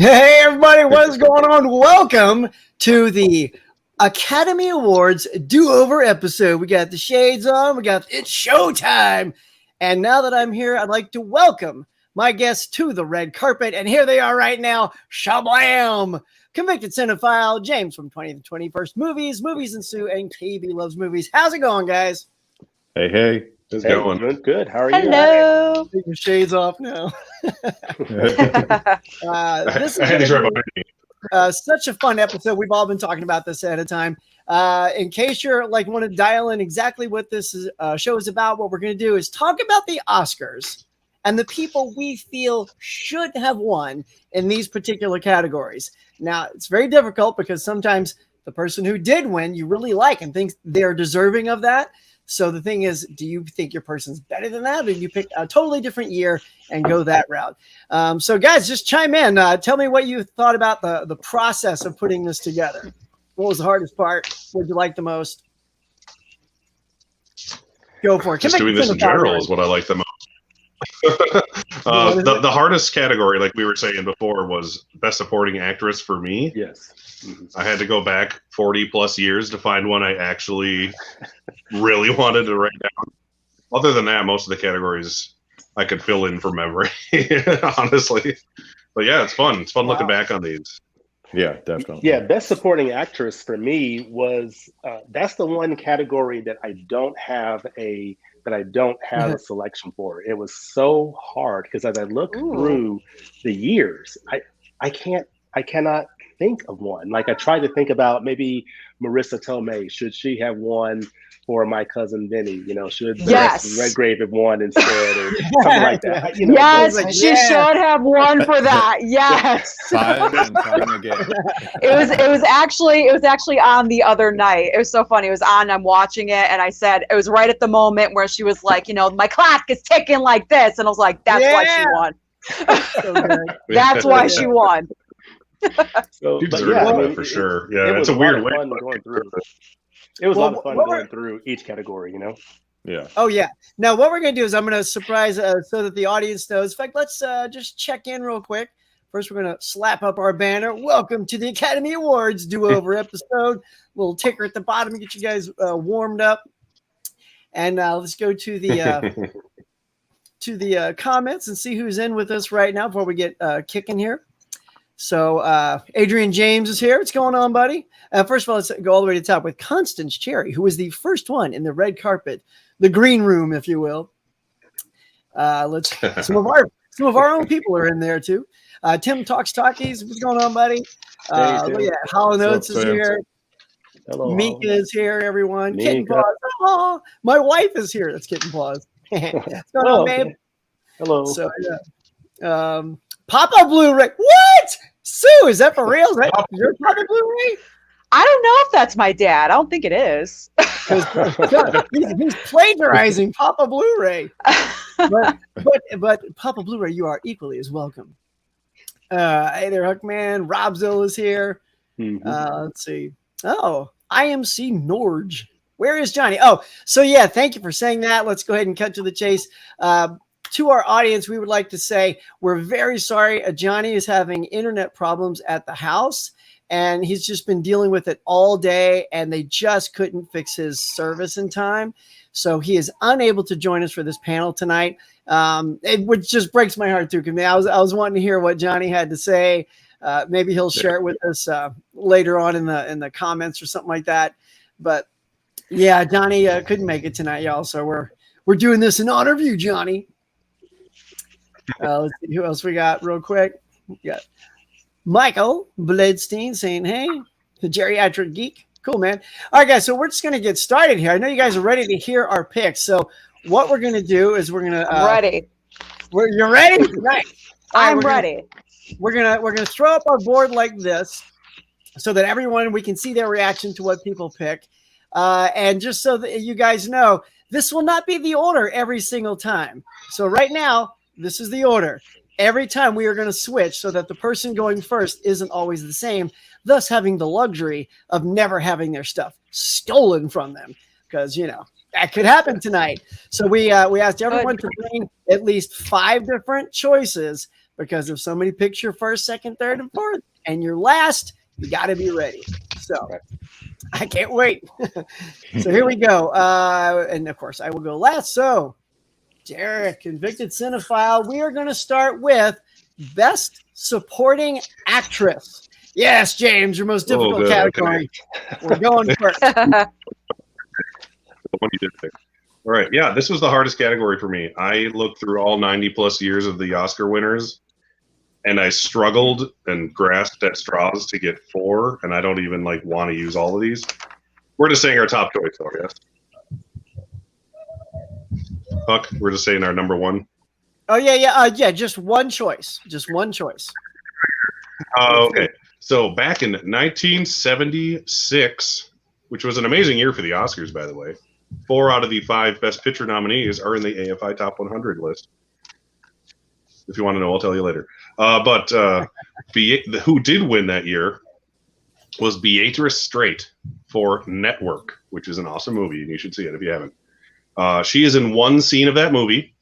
Hey, everybody, what is going on? Welcome to the Academy Awards do-over episode. We got the shades on. We got It's Showtime. And now that I'm here, I'd like to welcome my guests to the red carpet. And here they are right now. Shablam! Convicted cinephile, James from 20th and 21st Movies, Movies&Sue, and KBLovesMovies. How's it going, guys? Hey. How's it going? Good. How are you? Hello. Take your shades off now. This is such a fun episode. We've all been talking about this ahead of time. In case you're like want to dial in exactly what this show is about, what we're going to do is talk about the Oscars and the people we feel should have won in these particular categories. Now, it's very difficult because sometimes the person who did win you really like and think they're deserving of that. So the thing is, do you think your person's better than that? Or do you pick a totally different year and go that route? So guys, just chime in. Tell me what you thought about the process of putting this together. What was the hardest part? What did you like the most? Go for it. Just doing this in general is what I like the most. The hardest category, like we were saying before, was Best Supporting Actress for me. Yes. I had to go back 40 plus years to find one I actually really wanted to write down. Other than that, most of the categories I could fill in from memory, honestly. But yeah, it's fun. It's fun looking back on these. Yeah, definitely. Yeah, Best Supporting Actress for me was that's the one category that I don't have a selection for. It was so hard because as I look through the years, I cannot think of one. Like I tried to think about maybe Marissa Tomei. Should she have won for My Cousin Vinny? You know, should Redgrave have won instead or something like that? You know, yes, she should have won for that. Yes. Time and time again. It was actually on the other night. It was so funny. It was on, I'm watching it, and I said it was right at the moment where she was like, you know, my clock is ticking like this. And I was like, that's why she won. That's why she won. So, for sure. Yeah, it's a weird way going through. It was a lot of fun going through each category, you know? Yeah. Oh, yeah. Now, what we're going to do is I'm going to surprise so that the audience knows. In fact, let's just check in real quick. First, we're going to slap up our banner. Welcome to the Academy Awards do-over episode. Little ticker at the bottom to get you guys warmed up. And let's go to the comments and see who's in with us right now before we get kicking here. So Adrian James is here. What's going on, buddy? First of all, let's go all the way to the top with Constance Cherry, who was the first one in the red carpet, the green room, if you will. Some of our own people are in there too. Tim Talks Talkies. What's going on, buddy? Look at Hollow Notes is here. Hello. Mika is here, everyone. Kitten Paws. Oh, my wife is here. That's Kitten Paws. What's going on, babe? Hello. So yeah. Papa Blu-ray. What? Sue, is that for real? Is that your Papa Blu-ray? I don't know if that's my dad. I don't think it is. He's plagiarizing Papa Blu-ray. But Papa Blu-ray, you are equally as welcome. Hey there, Hookman. Robzilla is here. Mm-hmm. Let's see. Oh, IMC Norge. Where is Johnny? Oh, so yeah, thank you for saying that. Let's go ahead and cut to the chase. To our audience, we would like to say we're very sorry. Johnny is having internet problems at the house, and he's just been dealing with it all day, and they just couldn't fix his service in time. So he is unable to join us for this panel tonight, which just breaks my heart too. Because I was wanting to hear what Johnny had to say. Maybe he'll share it with us later on in the comments or something like that. But yeah, Johnny couldn't make it tonight, y'all. So we're doing this in honor of you, Johnny. Let's see who else we got real quick. We got Michael Bledstein saying, hey, the geriatric geek. Cool, man. All right, guys, so we're just going to get started here. I know you guys are ready to hear our picks. So what we're going to do is we're going to... ready. You're ready? Right. I'm ready. We're gonna throw up our board like this so that everyone, we can see their reaction to what people pick. And just so that you guys know, this will not be the order every single time. So right now, this is the order. Every time we are going to switch so that the person going first isn't always the same, thus having the luxury of never having their stuff stolen from them. Because, you know, that could happen tonight. So we asked everyone to bring at least 5 different choices because if somebody picks your first, second, third, and fourth, and you're last, you got to be ready. So I can't wait. So here we go. And of course, I will go last. So, Derek, convicted cinephile, we are going to start with Best Supporting Actress. Yes, James, your most difficult good. category. Okay. We're going first. The one you did pick. All right. Yeah, this was the hardest category for me. I looked through all 90 plus years of the Oscar winners, and I struggled and grasped at straws to get 4, and I don't even want to use all of these. We're just saying our top choice, though, yes? Huck, we're just saying our number one. Oh, yeah. Just one choice. Just one choice. Okay. So back in 1976, which was an amazing year for the Oscars, by the way, 4 out of the 5 Best Picture nominees are in the AFI Top 100 list. If you want to know, I'll tell you later. But who did win that year was Beatrice Straight for Network, which is an awesome movie, and you should see it if you haven't. She is in one scene of that movie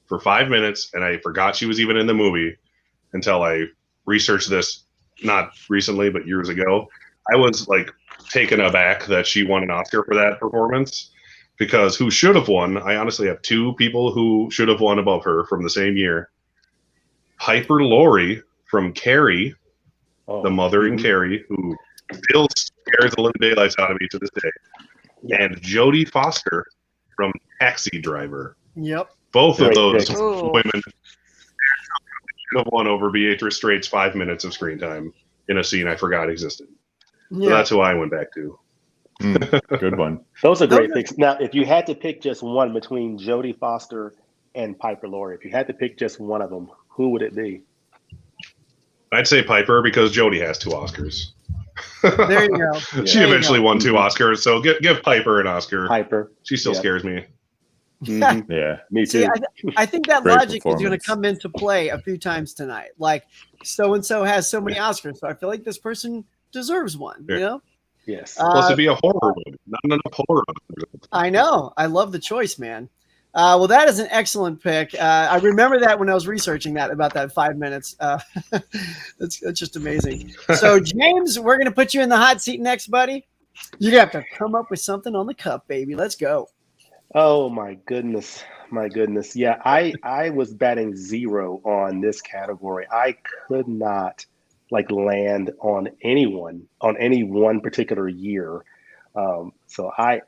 for 5 minutes, and I forgot she was even in the movie until I researched this, not recently, but years ago. I was taken aback that she won an Oscar for that performance, because who should have won, I honestly have 2 people who should have won above her from the same year. Piper Laurie from Carrie, the mother in Carrie, who still scares the living daylights out of me to this day, and Jodie Foster from Taxi Driver. Yep. Both of those Ooh. women should have won over Beatrice Straight's 5 minutes of screen time in a scene I forgot existed. So that's who I went back to. Good one. Those are great picks. Now, if you had to pick just one between Jodie Foster and Piper Laurie, if you had to pick just one of them, who would it be? I'd say Piper, because Jodie has 2 Oscars. There you go. She eventually won 2 Oscars, so give Piper an Oscar. Piper. She still scares me. Mm-hmm. Yeah. Me too. See, I think that Great logic is going to performance. come into play a few times tonight. So-and-so has so many Oscars, so I feel like this person deserves one, you know? Yes. Plus, it'd be a horror movie. Not enough horror. I know. I love the choice, man. Well, that is an excellent pick. I remember that when I was researching that about that 5 minutes. It's just amazing. So, James, we're going to put you in the hot seat next, buddy. You're going to have to come up with something on the cup, baby. Let's go. Oh my goodness. Yeah, I was batting 0 on this category. I could not land on anyone on any one particular year. So I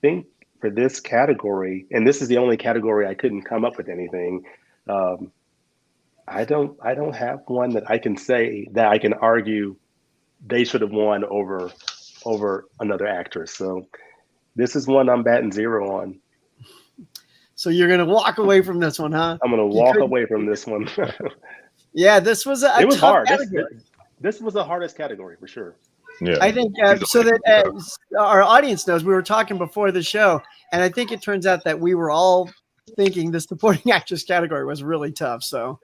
think for this category, and this is the only category I couldn't come up with anything. I don't have one that I can say that I can argue they should have won over another actress. So this is one I'm batting 0 on. So you're going to walk away from this one, huh? I'm going to walk away from this one. Yeah, this was a it was tough hard. category. This was the hardest category for sure. Yeah. I think so that our audience knows, we were talking before the show, and I think it turns out that we were all thinking the supporting actress category was really tough. So,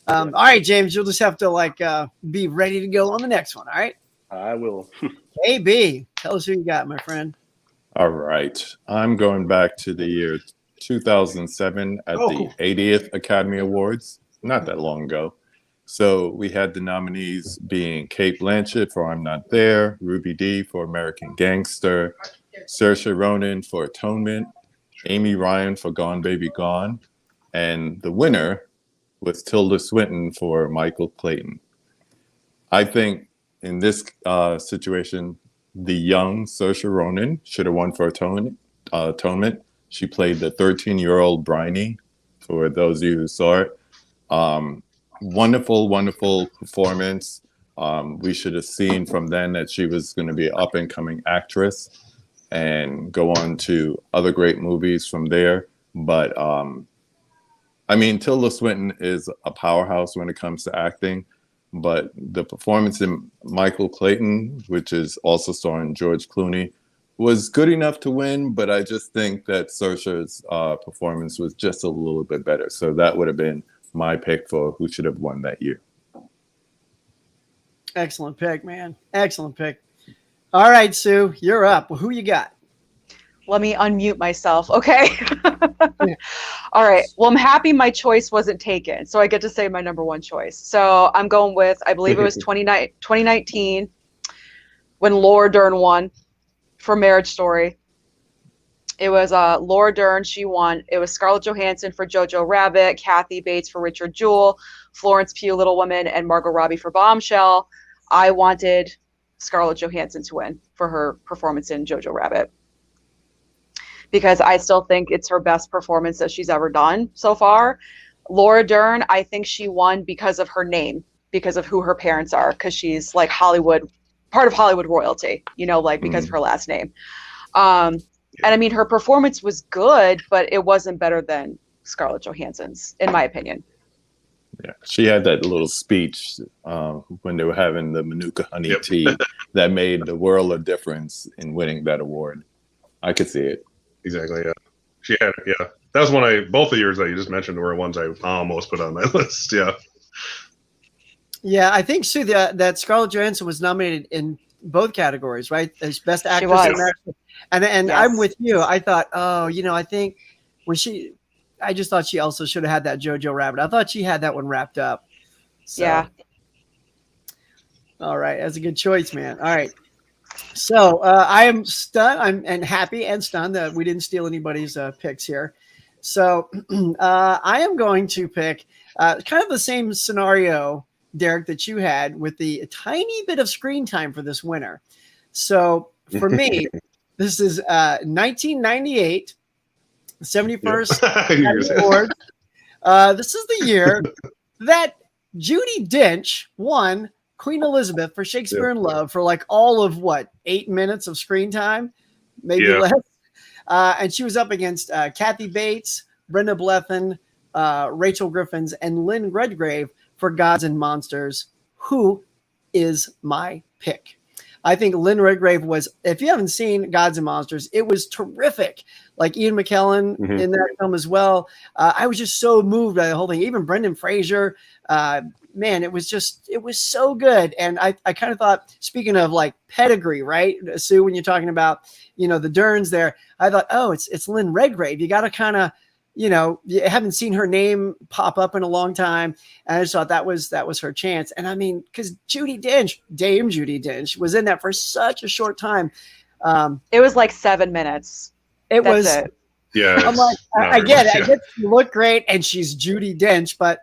all right, James, you'll just have to be ready to go on the next one. All right. I will. AB, tell us who you got, my friend. All right. I'm going back to the year 2007 at the 80th Academy Awards. Not that long ago. So we had the nominees being Cate Blanchett for I'm Not There, Ruby Dee for American Gangster, Saoirse Ronan for Atonement, Amy Ryan for Gone Baby Gone, and the winner was Tilda Swinton for Michael Clayton. I think in this situation, the young Saoirse Ronan should have won for Atonement. She played the 13-year-old Bryony, for those of you who saw it. Wonderful performance. We should have seen from then that she was going to be an up-and-coming actress and go on to other great movies from there. But, Tilda Swinton is a powerhouse when it comes to acting. But the performance in Michael Clayton, which is also starring George Clooney, was good enough to win, but I just think that Saoirse's performance was just a little bit better. So that would have been my pick for who should have won that year. Excellent pick, man. Excellent pick. All right, Sue, you're up. Well, who you got? Let me unmute myself. Okay. All right. Well, I'm happy my choice wasn't taken. So I get to say my number one choice. So I'm going with, I believe it was 2019 when Laura Dern won for Marriage Story. It was Laura Dern. She won. It was Scarlett Johansson for Jojo Rabbit, Kathy Bates for Richard Jewell, Florence Pugh, Little Women, and Margot Robbie for Bombshell. I wanted Scarlett Johansson to win for her performance in Jojo Rabbit, because I still think it's her best performance that she's ever done so far. Laura Dern, I think she won because of her name, because of who her parents are, because she's like Hollywood, part of Hollywood royalty, you know, like because of her last name. And I mean, her performance was good, but it wasn't better than Scarlett Johansson's, in my opinion. Yeah, she had that little speech when they were having the Manuka honey tea that made the world of difference in winning that award. I could see it. Exactly. Yeah. She had. Yeah. That was both the years that you just mentioned were ones I almost put on my list. Yeah. Yeah, I think Sue that Scarlett Johansson was nominated in both categories, right? As Best Actress in America. And yes. I'm with you. I thought, I think I just thought she also should have had that Jojo Rabbit. I thought she had that one wrapped up. So. Yeah. All right, that's a good choice, man. All right. So I am stunned. I'm happy and stunned that we didn't steal anybody's picks here. So I am going to pick kind of the same scenario, Derek, that you had with the tiny bit of screen time for this winner. So for me, this is 1998, 71st Award. This is the year that Judi Dench won Queen Elizabeth for Shakespeare in Love for like all of 8 minutes of screen time, maybe less. And she was up against Kathy Bates, Brenda Blethyn, Rachel Griffins, and Lynn Redgrave for Gods and Monsters. Who is my pick? I think Lynn Redgrave was, if you haven't seen Gods and Monsters, it was terrific. Like Ian McKellen in that film as well. I was just so moved by the whole thing. Even Brendan Fraser, man, it was so good. And I kind of thought, speaking of like pedigree, right, Sue, when you're talking about, the Derns there, I thought, oh, it's Lynn Redgrave. You got to kind of, you haven't seen her name pop up in a long time. And I just thought that was her chance. And I mean, because Dame Judi Dench was in that for such a short time. It was like 7 minutes. That's was. It. Yeah. I'm like, I get it. I get she looked great and she's Judi Dench, but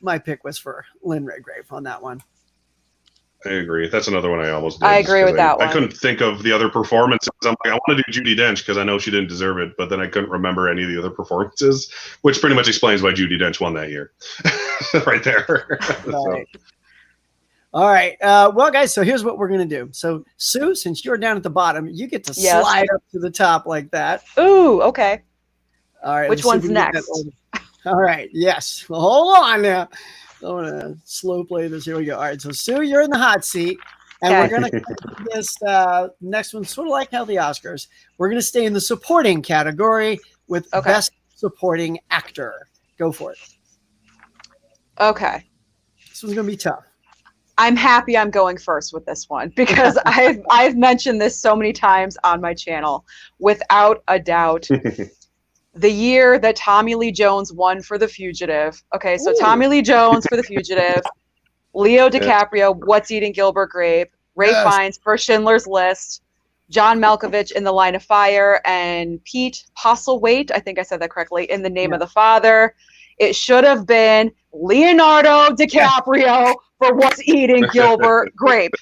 my pick was for Lynn Redgrave on that one. I agree. That's another one I almost did. I agree with that one. I couldn't think of the other performances. I'm like, I want to do Judi Dench because I know she didn't deserve it, but then I couldn't remember any of the other performances, which pretty much explains why Judi Dench won that year. Right there. Right. All right. Well, guys, so here's what we're going to do. So, Sue, since you're down at the bottom, you get to slide up to the top like that. Ooh, okay. All right. Which one's next? All right. Yes. Well, hold on now. I'm going to slow play this. Here we go. All right. So, Sue, you're in the hot seat. And we're going to do this next one, sort of like how the Oscars. We're going to stay in the supporting category with Best Supporting Actor. Go for it. Okay. This one's going to be tough. I'm happy I'm going first with this one because I've mentioned this so many times on my channel. Without a doubt, the year that Tommy Lee Jones won for The Fugitive. Okay, so Tommy Lee Jones for The Fugitive, Leo DiCaprio, What's Eating Gilbert Grape, Ray Fiennes for Schindler's List, John Malkovich in The Line of Fire, and Pete Postlethwaite, I think I said that correctly, in The Name of the Father. It should have been Leonardo DiCaprio for What's Eating Gilbert Grape.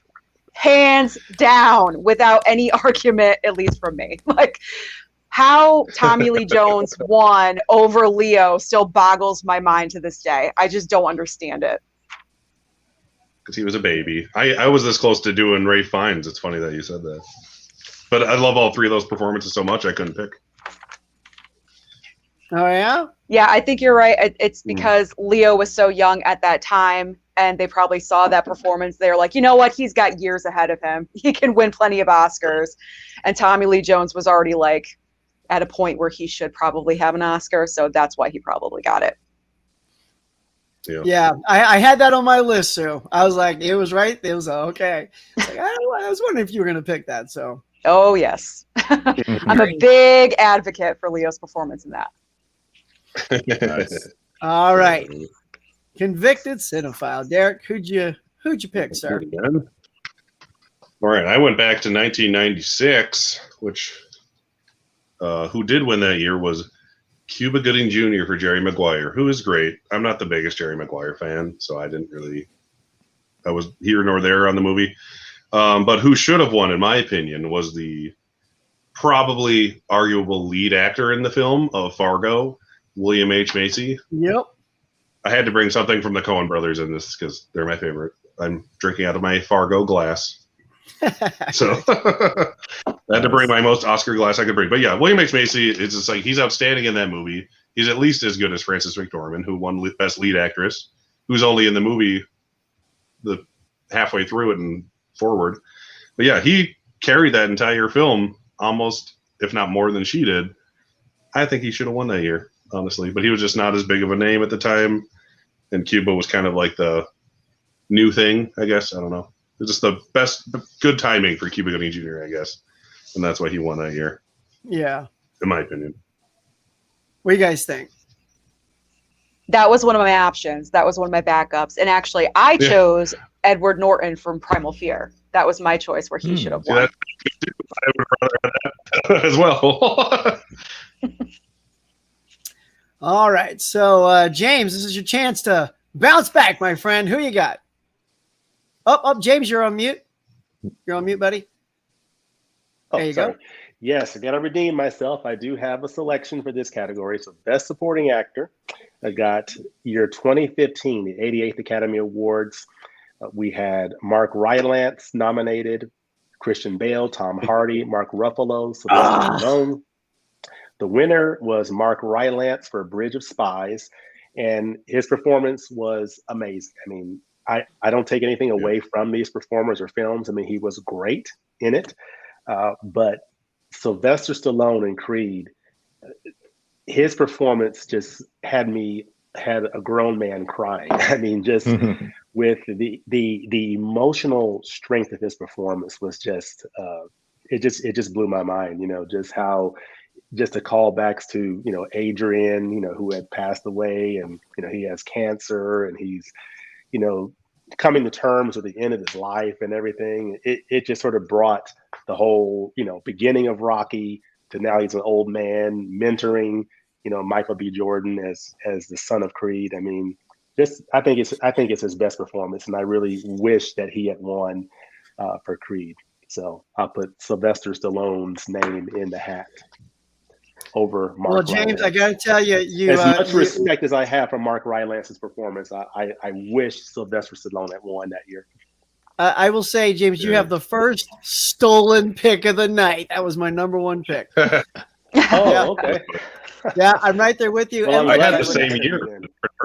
Hands down, without any argument, at least from me. Like, how Tommy Lee Jones won over Leo still boggles my mind to this day. I just don't understand it. Because he was a baby. I was this close to doing Ray Fiennes. It's funny that you said that. But I love all three of those performances so much I couldn't pick. Oh, yeah? Yeah, I think you're right. It's because Leo was so young at that time, and they probably saw that performance. They're like, you know what? He's got years ahead of him. He can win plenty of Oscars. And Tommy Lee Jones was already like at a point where he should probably have an Oscar, so that's why he probably got it. Yeah, I had that on my list, so I was like, it was right. It was okay. Like, I was wondering if you were going to pick that. So Oh yes, I'm a big advocate for Leo's performance in that. Nice. All right. Convicted cinephile. Derek, who'd you pick, sir? All right, I went back to 1996, which who did win that year was Cuba Gooding Jr. for Jerry Maguire, who is great. I'm not the biggest Jerry Maguire fan, so I was here nor there on the movie. But who should have won, in my opinion, was the probably arguable lead actor in the film of Fargo, William H. Macy. Yep. I had to bring something from the Coen brothers in this because they're my favorite. I'm drinking out of my Fargo glass. So I had to bring my most Oscar glass I could bring. But yeah, William H. Macy, it's just like he's outstanding in that movie. He's at least as good as Frances McDormand, who won Best Lead Actress, who's only in the movie the halfway through it and forward. But yeah, he carried that entire film almost, if not more than she did. I think he should have won that year, honestly. But he was just not as big of a name at the time. And Cuba was kind of like the new thing, I guess. I don't know. It's just the best, good timing for Cuba Gooding Jr., I guess. And that's why he won that year. Yeah. In my opinion. What do you guys think? That was one of my options. That was one of my backups. And actually, I chose Edward Norton from Primal Fear. That was my choice where he should have won. I would rather have that as well. All right. So, James, this is your chance to bounce back, my friend. Who you got? Oh, James, you're on mute. You're on mute, buddy. There you go. Yes, I got to redeem myself. I do have a selection for this category. So Best Supporting Actor. I got year 2015, the 88th Academy Awards. We had Mark Rylance nominated, Christian Bale, Tom Hardy, Mark Ruffalo, Sylvester Stallone. The winner was Mark Rylance for Bridge of Spies, and his performance was amazing. I mean, I don't take anything away from these performers or films. I mean, he was great in it. But Sylvester Stallone in Creed, his performance just had a grown man crying. I mean, just with the emotional strength of his performance was just it just blew my mind. You know, just how just the callbacks to Adrian, who had passed away, and he has cancer, and he's coming to terms with the end of his life and everything. It just sort of brought the whole beginning of Rocky to now he's an old man mentoring Michael B. Jordan as the son of Creed. I mean, I think it's his best performance, and I really wish that he had won for Creed. So I'll put Sylvester Stallone's name in the hat over Mark. Well, James, Rylance. I got to tell you, as much respect as I have for Mark Rylance's performance, I wish Sylvester Stallone had won that year. I will say, James, you have the first stolen pick of the night. That was my number one pick. Okay. Yeah, I'm right there with you. Well, I had the same year.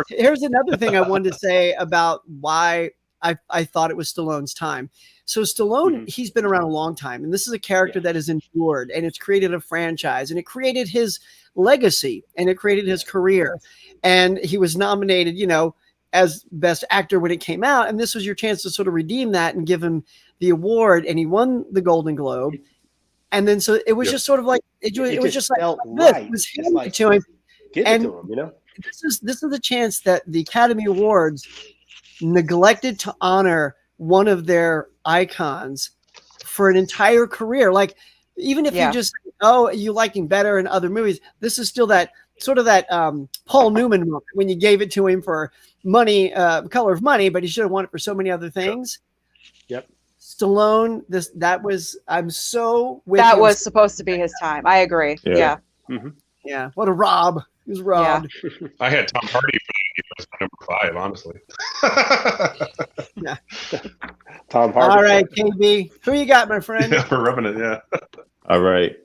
Here's another thing I wanted to say about why I thought it was Stallone's time. So Stallone, he's been around a long time, and this is a character that has endured, and it's created a franchise, and it created his legacy, and it created his career. And he was nominated, as Best Actor when it came out, and this was your chance to sort of redeem that and give him the award, and he won the Golden Globe. And then so it was just sort of like it was just like right. It was handed to him. Give it to him, This is the chance that the Academy Awards neglected to honor one of their icons for an entire career. Like, even if you just you like him better in other movies, this is still that sort of that Paul Newman moment when you gave it to him for money, Color of Money, but he should have won it for so many other things. Yep. Stallone, I'm so with that him. was supposed to be his time. I agree. Yeah. Yeah. What a rob. He was robbed. Yeah. I had Tom Hardy for number 5, honestly. Yeah. Tom Hardy. All right, KB. Who you got, my friend? Yeah, we're rubbing it, yeah. All right.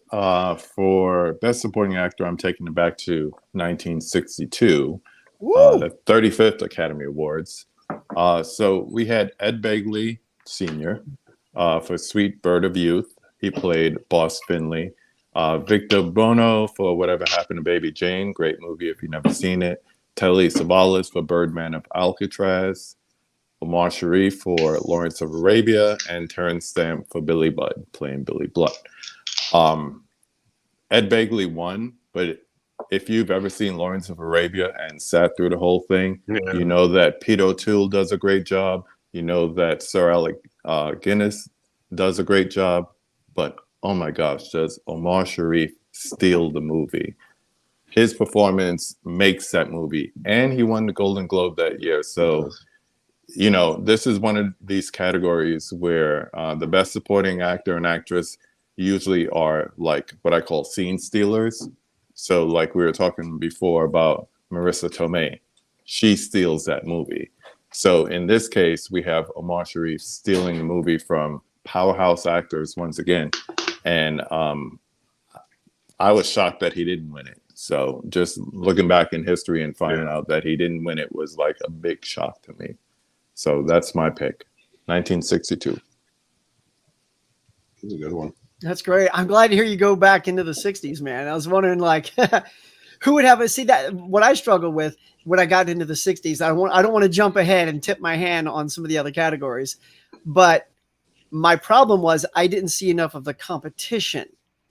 For Best Supporting Actor, I'm taking it back to 1962, the 35th Academy Awards. So we had Ed Begley Sr. For Sweet Bird of Youth. He played Boss Finley. Victor Bono for Whatever Happened to Baby Jane. Great movie if you've never seen it. Telly Savalas for Birdman of Alcatraz. Omar Sharif for Lawrence of Arabia, and Terrence Stamp for Billy Budd, playing Billy Blood. Ed Begley won, but if you've ever seen Lawrence of Arabia and sat through the whole thing, you know that Pete O'Toole does a great job. You know that Sir Alec Guinness does a great job. But, oh my gosh, does Omar Sharif steal the movie? His performance makes that movie. And he won the Golden Globe that year. So, you know, this is one of these categories where the best supporting actor and actress usually are like what I call scene stealers. So like we were talking before about Marissa Tomei, she steals that movie. So in this case, we have Omar Sharif stealing the movie from powerhouse actors once again. And I was shocked that he didn't win it. So just looking back in history and finding out that he didn't win it was like a big shock to me. So that's my pick, 1962. That's a good one. That's great. I'm glad to hear you go back into the 60s, man. I was wondering, like, who would have see that? What I struggled with when I got into the 60s, I don't want to jump ahead and tip my hand on some of the other categories, but my problem was I didn't see enough of the competition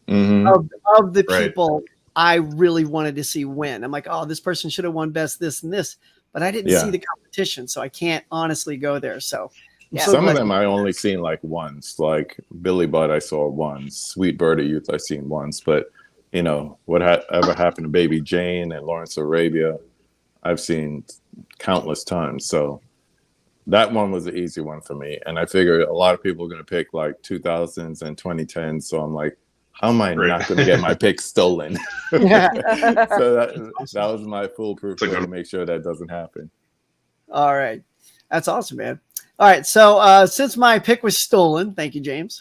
of the people I really wanted to see win. I'm like, oh, this person should have won best this and this, but I didn't see the competition, so I can't honestly go there. So. Yeah. Some of them I only seen like once, like Billy Budd I saw once, Sweet Bird of Youth I seen once, but you know, whatever happened to Baby Jane and Lawrence of Arabia, I've seen countless times. So that one was the easy one for me. And I figured a lot of people are going to pick like 2000s and 2010s. So I'm like, how am I not going to get my pick stolen? So that was my foolproof way to make sure that doesn't happen. All right. That's awesome, man. All right, so since my pick was stolen, thank you, James.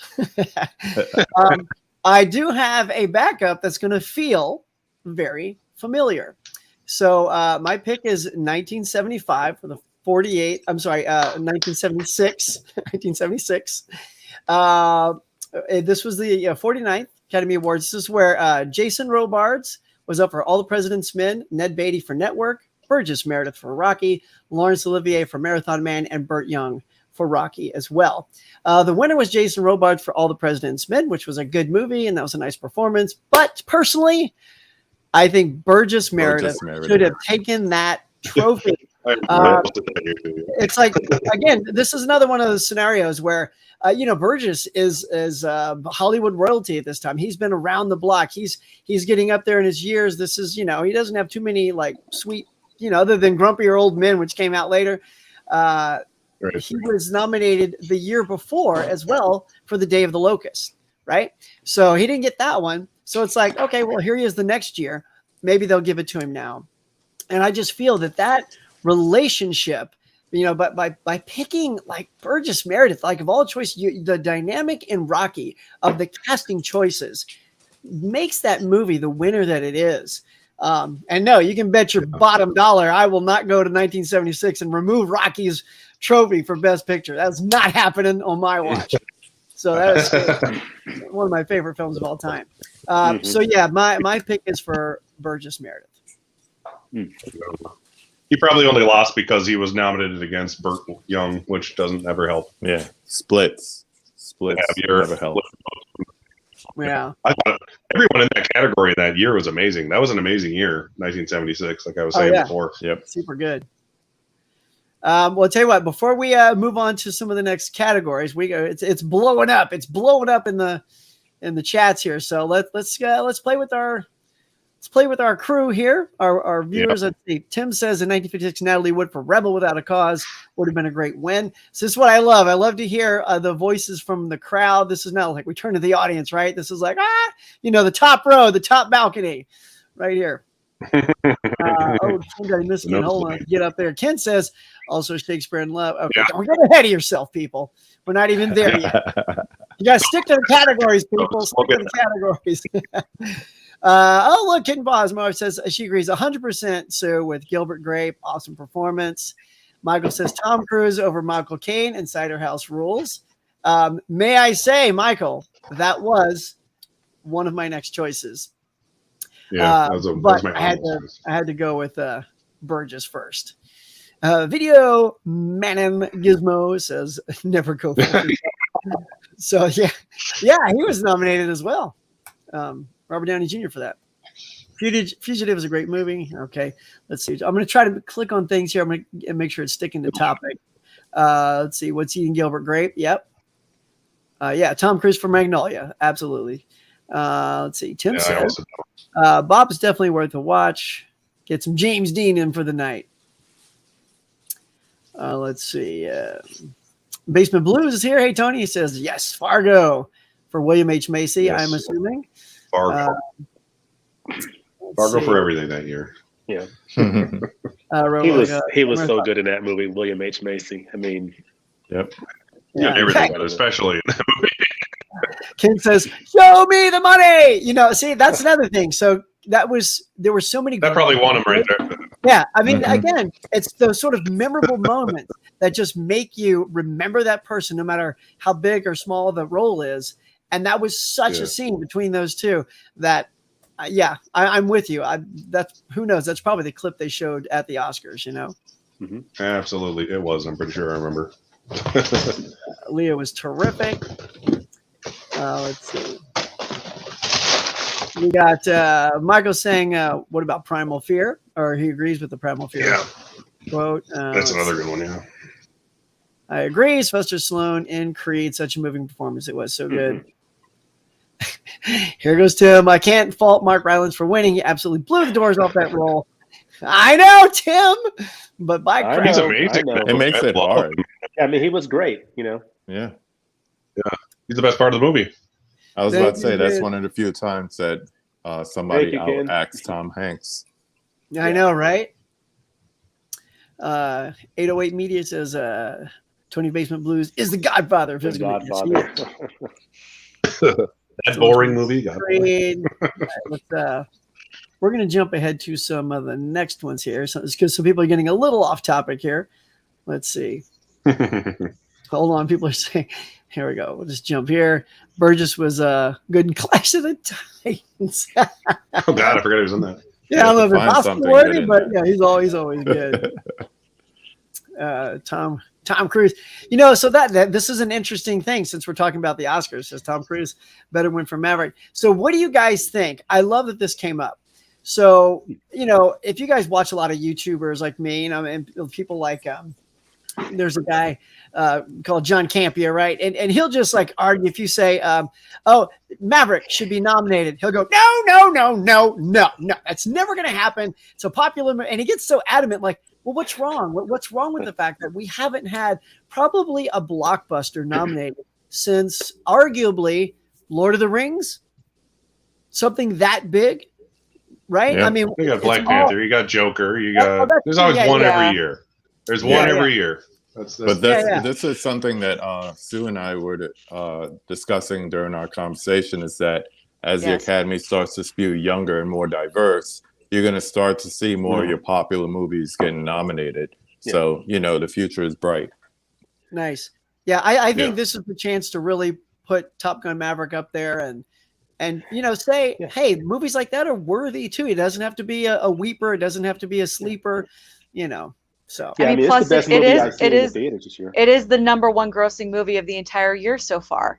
I do have a backup that's going to feel very familiar. So my pick is 1975 for the 48. I'm sorry, 1976. 1976. This was the 49th Academy Awards. This is where Jason Robards was up for All the President's Men, Ned Beatty for Network, Burgess Meredith for Rocky, Laurence Olivier for Marathon Man, and Burt Young for Rocky as well. The winner was Jason Robards for All the President's Men, which was a good movie, and that was a nice performance. But personally, I think Burgess Meredith should have taken that trophy. It's like, again, this is another one of those scenarios where, Burgess is Hollywood royalty at this time. He's been around the block. He's getting up there in his years. This is, he doesn't have too many like sweet, other than Grumpier Old Men, which came out later. He was nominated the year before as well for The Day of the Locust, right? So he didn't get that one. So it's like, okay, well, here he is the next year. Maybe they'll give it to him now. And I just feel that relationship, but by picking like Burgess Meredith, like of all choices, the dynamic in Rocky of the casting choices makes that movie the winner that it is. And no, you can bet your bottom dollar I will not go to 1976 and remove Rocky's trophy for Best Picture. That's not happening on my watch. So that is one of my favorite films of all time. So yeah, my pick is for Burgess Meredith. He probably only lost because he was nominated against Burt Young, which doesn't ever help. Yeah, splits never help. Yeah, I thought everyone in that category that year was amazing. That was an amazing year, 1976. Like I was saying before. Yep, super good. Well, I'll tell you what. Before we move on to some of the next categories, it's blowing up. It's blowing up in the chats here. So let's play with our crew here. Our viewers. Let's see. Tim says in 1956, Natalie Wood for Rebel Without a Cause would have been a great win. So this is what I love. I love to hear the voices from the crowd. This is not like we turn to the audience, right? This is like the top row, the top balcony, right here. Somebody missed me. Hold on, get up there. Ken says also Shakespeare in Love. Okay, don't get ahead of yourself, people. We're not even there yet. You gotta stick to the categories, people. Stick to the categories. Look, Kitten Bosmo says she agrees 100%. So with Gilbert Grape, awesome performance. Michael says Tom Cruise over Michael Caine in Cider House Rules. May I say, Michael, that was one of my next choices. Yeah, but I had to go with Burgess first. Video Manim Gizmo says never go for So yeah, he was nominated as well. Robert Downey Jr. for that. Fugitive is a great movie. Okay, let's see. I'm going to try to click on things here. I'm going to make sure it's sticking to topic. Let's see. What's eating Gilbert Grape? Yep. Yeah, Tom Cruise for Magnolia. Absolutely. Let's see. Tim says Bob is definitely worth a watch. Get some James Dean in for the night. Let's see. Basement Blues is here. Hey, Tony. He says, yes, Fargo for William H. Macy, yes. I'm assuming. Fargo. Fargo for everything that year. Yeah. He was so good in that movie, William H. Macy. I mean, yep. Yeah, everything, but especially in that movie. Ken says, show me the money. See, that's another thing. So there were so many. That probably won him right there. Yeah. I mean, again, it's those sort of memorable moments that just make you remember that person, no matter how big or small the role is. And that was such a scene between those two that, I'm with you. That's who knows. That's probably the clip they showed at the Oscars, Mm-hmm. Absolutely. It was. I'm pretty sure I remember. Leo was terrific. Let's see. We got Michael saying, what about Primal Fear? Or he agrees with the Primal Fear quote. That's another good one, yeah. I agree. Sylvester Stallone in Creed, such a moving performance. It was so good. Here goes Tim. I can't fault Mark Rylance for winning. He absolutely blew the doors off that role. I know, Tim. But he's amazing. It makes it hard. I mean, he was great, Yeah. Yeah. He's the best part of the movie. I was about to say that's one of the few times that somebody outacts Tom Hanks. I know, right? 808 Media says Tony Basement Blues is the godfather of physical fitness. That boring movie. We're going to jump ahead to some of the next ones here because some people are getting a little off topic here. Let's see. Hold on. People are saying, here we go. We'll just jump here. Burgess was good in Clash of the Titans. Oh, God. I forgot he was in that. Yeah, I don't know if it's Oscar worthy, but yeah, he's always good. Tom Cruise. So that this is an interesting thing since we're talking about the Oscars. Says Tom Cruise better win for Maverick. So what do you guys think? I love that this came up. So, if you guys watch a lot of YouTubers like me, and people like there's a guy called John Campia, right? And he'll just like argue if you say, Maverick should be nominated. He'll go, no. That's never going to happen. It's a popular movie. And he gets so adamant, like, well, what's wrong? What's wrong with the fact that we haven't had probably a blockbuster nominated since arguably Lord of the Rings? Something that big, right? Yeah. I mean, you got Black Panther, you got Joker, there's always one every year. There's one every year. This is something that Sue and I were discussing during our conversation is that as the Academy starts to spew younger and more diverse, you're going to start to see more of your popular movies getting nominated. Yeah. So, the future is bright. Nice. Yeah, I think this is the chance to really put Top Gun Maverick up there and say, hey, movies like that are worthy too. It doesn't have to be a weeper. It doesn't have to be a sleeper, So I mean, plus it is the #1 grossing movie of the entire year so far.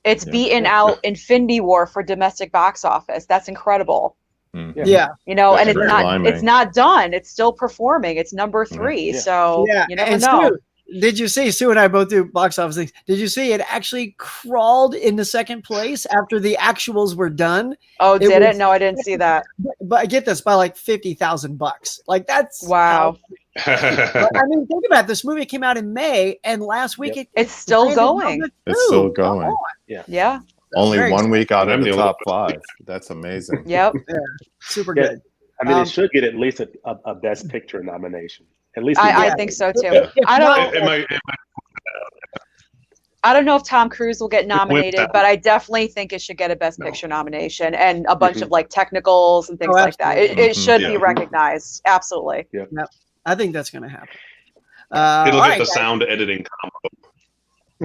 It's beaten out Infinity War for domestic box office. That's incredible. Yeah. And it's not done. It's still performing. It's number 3. So you never know. Did you see, Sue and I both do box office things. Did you see it actually crawled into second place after the actuals were done? Oh, did it? No, I didn't see that. But get this, by like $50,000. Like that's wow. But, I mean, think about it. This movie came out in May, and last week it's still going. It's still going. Yeah. Only 1 week out of the top 5. That's amazing. Yep. Yeah. Super good. I mean, it should get at least a Best Picture nomination. At least I think so too. I don't know if Tom Cruise will get nominated, but I definitely think it should get a Best Picture nomination and a bunch of like technicals and things like that. It should be recognized. Absolutely. Yep. I think that's going to happen. It'll get the sound editing combo.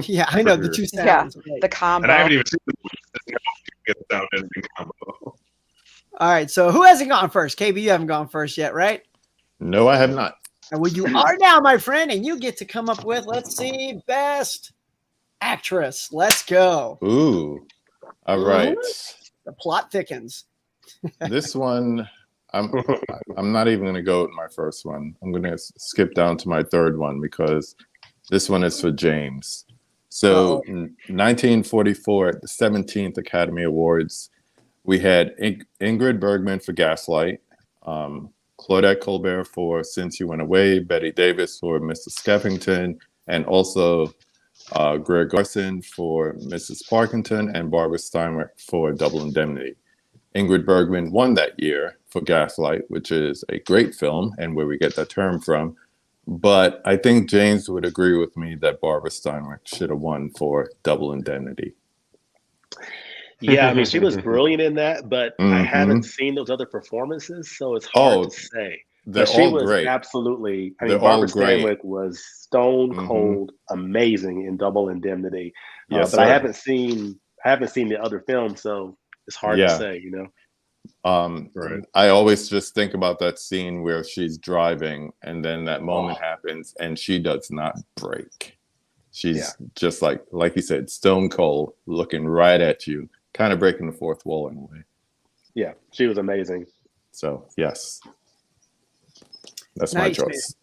Yeah, I know the two sounds. Yeah, the combo. And I haven't even seen the movie. Get the sound editing combo. All right, so who hasn't gone first? KB, you haven't gone first yet, right? No, I have not. And well, you are now, my friend, and you get to come up with, let's see, Best Actress. Let's go. Ooh. All right. The plot thickens. This one, I'm not even going to go with my first one. I'm going to skip down to my third one because this one is for James. So, in 1944, at the 17th Academy Awards, we had Ingrid Bergman for Gaslight, Claudette Colbert for Since You Went Away, Betty Davis for Mr. Skeffington, and also Greg Garson for Mrs. Parkinson, and Barbara Steinway for Double Indemnity. Ingrid Bergman won that year for Gaslight, which is a great film and where we get that term from. But I think James would agree with me that Barbara Steinway should have won for Double Indemnity. Yeah, I mean, she was brilliant in that, but I haven't seen those other performances, so it's hard to say. They're she all was great. Absolutely. I They're mean, Barbara all great. Stanwyck was stone cold amazing in Double Indemnity. Yes, but sir. I haven't seen the other film, so it's hard to say, you know. Right. I always just think about that scene where she's driving and then that moment happens and she does not break. She's just like you said, stone cold, looking right at you, kind of breaking the fourth wall in a way. Yeah, she was amazing. So, yes. That's Nice, my choice.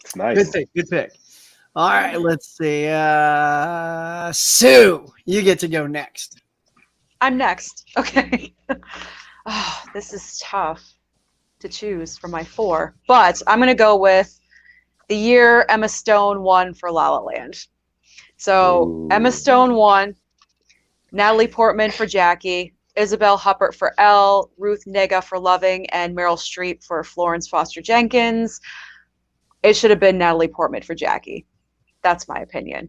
It's nice. Good pick. All right, let's see. Sue, you get to go next. I'm next. Okay. Oh, this is tough to choose from my four, but I'm going to go with the year Emma Stone won for La La Land. So Emma Stone won, Natalie Portman for Jackie, Isabel Huppert for Elle, Ruth Negga for Loving, and Meryl Streep for Florence Foster Jenkins. It should have been Natalie Portman for Jackie. That's my opinion.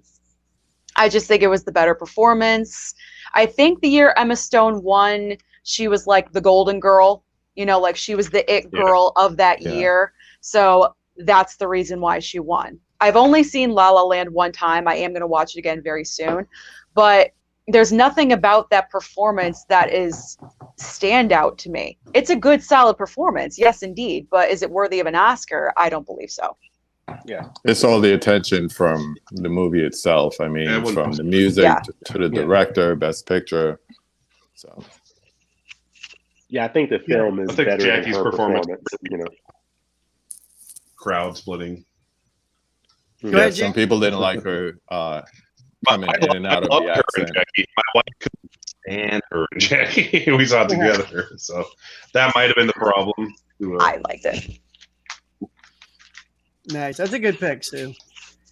I just think it was the better performance. I think the year Emma Stone won, she was like the golden girl, you know, like she was the it girl of that year. So that's the reason why she won. I've only seen La La Land one time. I am going to watch it again very soon. But there's nothing about that performance that is standout to me. It's a good, solid performance. Yes, indeed. But is it worthy of an Oscar? I don't believe so. Yeah. It's all the attention from the movie itself. I mean, from the music to the director, best picture. So, yeah, I think the film is better Jackie's than her performance. you know. Crowd splitting. Yeah, some people didn't like her coming in and out of the accent. My wife couldn't stand her and Jackie. We saw it together, so that might have been the problem. I liked it. Nice. That's a good pick, Sue.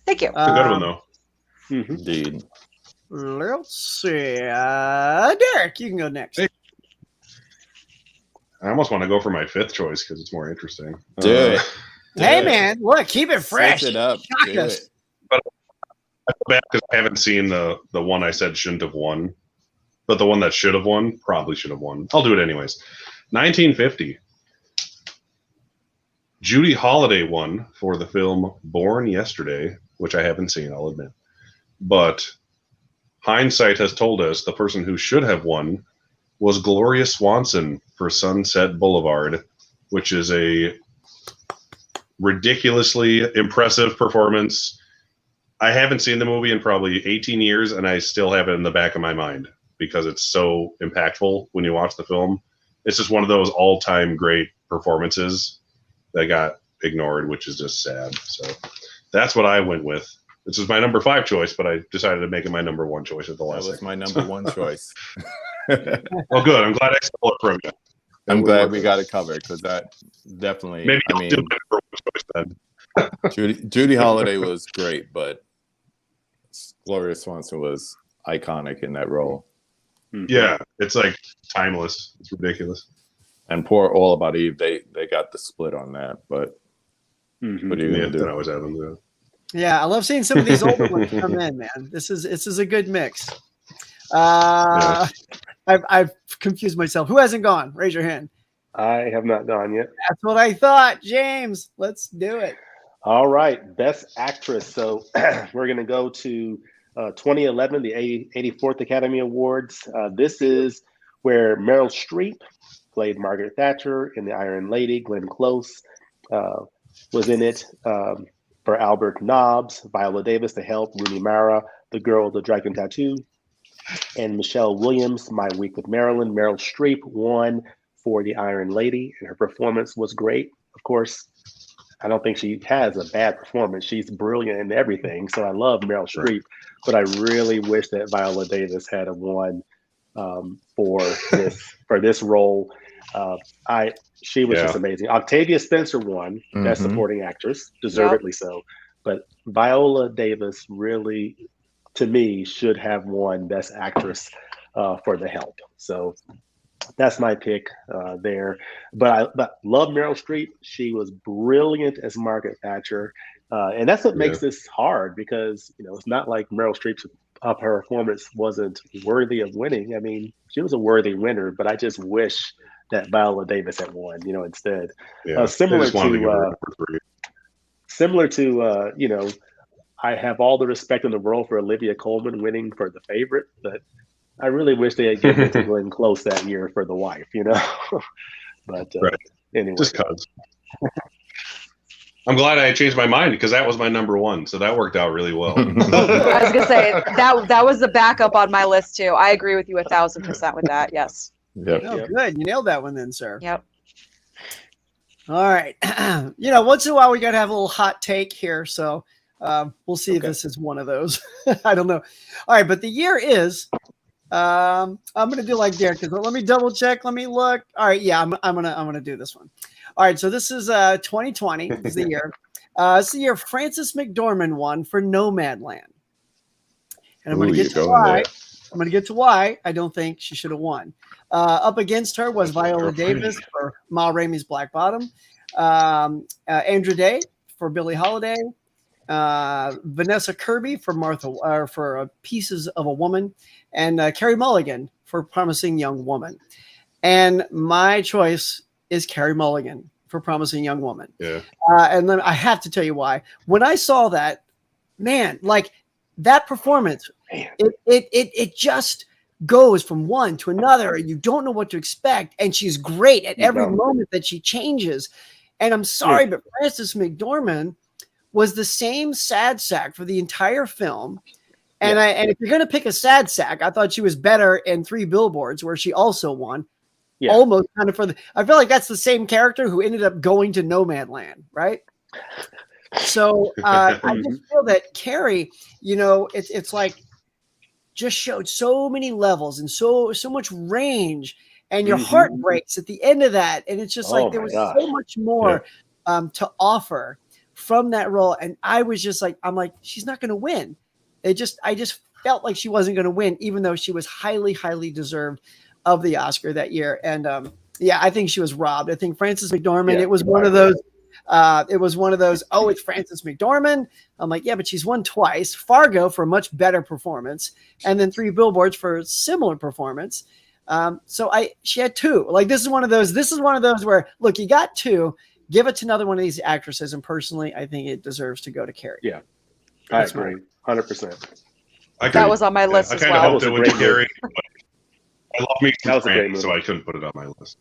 Thank you. It's a good one, though. Indeed. Let's see. Derek, you can go next. Hey. I almost want to go for my fifth choice because it's more interesting. Do it. Hey, man. Look, keep it fresh. Switch it up. Shock Do us. it. But I feel bad because I haven't seen the one I said shouldn't have won. But the one that should have won probably should have won. I'll do it anyways. 1950. Judy Holliday won for the film Born Yesterday, which I haven't seen, I'll admit. But hindsight has told us the person who should have won was Gloria Swanson for Sunset Boulevard, which is a ridiculously impressive performance. I haven't seen the movie in probably 18 years, and I still have it in the back of my mind because it's so impactful when you watch the film. It's just one of those all-time great performances that got ignored, which is just sad. So that's what I went with. This is my number 5 choice, but I decided to make it my number 1 choice at the last. That was my number 1 choice. Well, good. I'm glad I stole it from you. I'm glad we got it covered because that definitely. Maybe I I'll mean, do my number 1 choice then. Judy Holliday was great, but Gloria Swanson was iconic in that role. Yeah, it's like timeless. It's ridiculous. And poor All About Eve, they got the split on that, but what are you gonna do? That always happens. Yeah, I love seeing some of these older ones come in, man. This is a good mix. I've confused myself. Who hasn't gone? Raise your hand. I have not gone yet. That's what I thought. James, let's do it. All right, Best Actress. So we're going to go to 2011, the 84th Academy Awards. This is where Meryl Streep played Margaret Thatcher in The Iron Lady, Glenn Close was in it for Albert Nobbs, Viola Davis, The Help, Rooney Mara, The Girl with the Dragon Tattoo, and Michelle Williams, My Week with Marilyn. Meryl Streep won for The Iron Lady, and her performance was great. Of course, I don't think she has a bad performance. She's brilliant in everything, so I love Meryl Streep, but I really wish that Viola Davis had won for this role. She was just amazing. Octavia Spencer won Best Supporting Actress, deservedly so. But Viola Davis really, to me, should have won Best Actress for The Help. So that's my pick there. But I love Meryl Streep. She was brilliant as Margaret Thatcher. And that's what makes this hard, because it's not like Meryl Streep's her performance wasn't worthy of winning. I mean, she was a worthy winner, but I just wish that Viola Davis had won, instead. Similar to, I have all the respect in the world for Olivia Colman winning for The Favorite, but I really wish they had given it to Glenn Close that year for The Wife, But anyway. Just cause. I'm glad I changed my mind, because that was my number one, so that worked out really well. I was gonna say that was the backup on my list too. I agree with you 1,000% with that. Yes. Yep. Oh, good. You nailed that one then, sir. Yep. All right. Once in a while we got to have a little hot take here. So we'll see if this is one of those. I don't know. All right. But the year is, I'm going to do like Derek. Let me double check. Let me look. All right. Yeah, I'm going to do this one. All right. So this is 2020 is the year. It's the year Frances McDormand won for Nomadland. And I'm going to get to why. I'm going to get to why I don't think she should have won. Up against her was Viola Davis for Ma Rainey's Black Bottom, Andra Day for Billie Holiday, Vanessa Kirby for Pieces of a Woman, and Carey Mulligan for Promising Young Woman. And my choice is Carey Mulligan for Promising Young Woman. Yeah. And then I have to tell you why. When I saw that, man, like that performance, it just goes from one to another, and you don't know what to expect. And she's great at every moment that she changes. And I'm sorry, but Frances McDormand was the same sad sack for the entire film. And and if you're going to pick a sad sack, I thought she was better in Three Billboards, where she also won. Yeah. Almost kind of I feel like that's the same character who ended up going to Nomadland, right? So I just feel that Carey, it's like just showed so many levels and so much range, and your heart breaks at the end of that. And it's just like there was so much more to offer from that role. And I was just like, she's not going to win. I just felt like she wasn't going to win, even though she was highly, highly deserved of the Oscar that year. And I think she was robbed. I think Frances McDormand, it was one of those. Oh, it's Frances McDormand. I'm like, yeah, but she's won twice. Fargo for a much better performance, and then Three Billboards for a similar performance. So she had two. Like this is one of those where, look, you got two. Give it to another one of these actresses. And personally, I think it deserves to go to Carey. Yeah, I agree, 100%. That was on my list as well. I kind of hoped it would be Carey. I love me some Frank, so I couldn't put it on my list.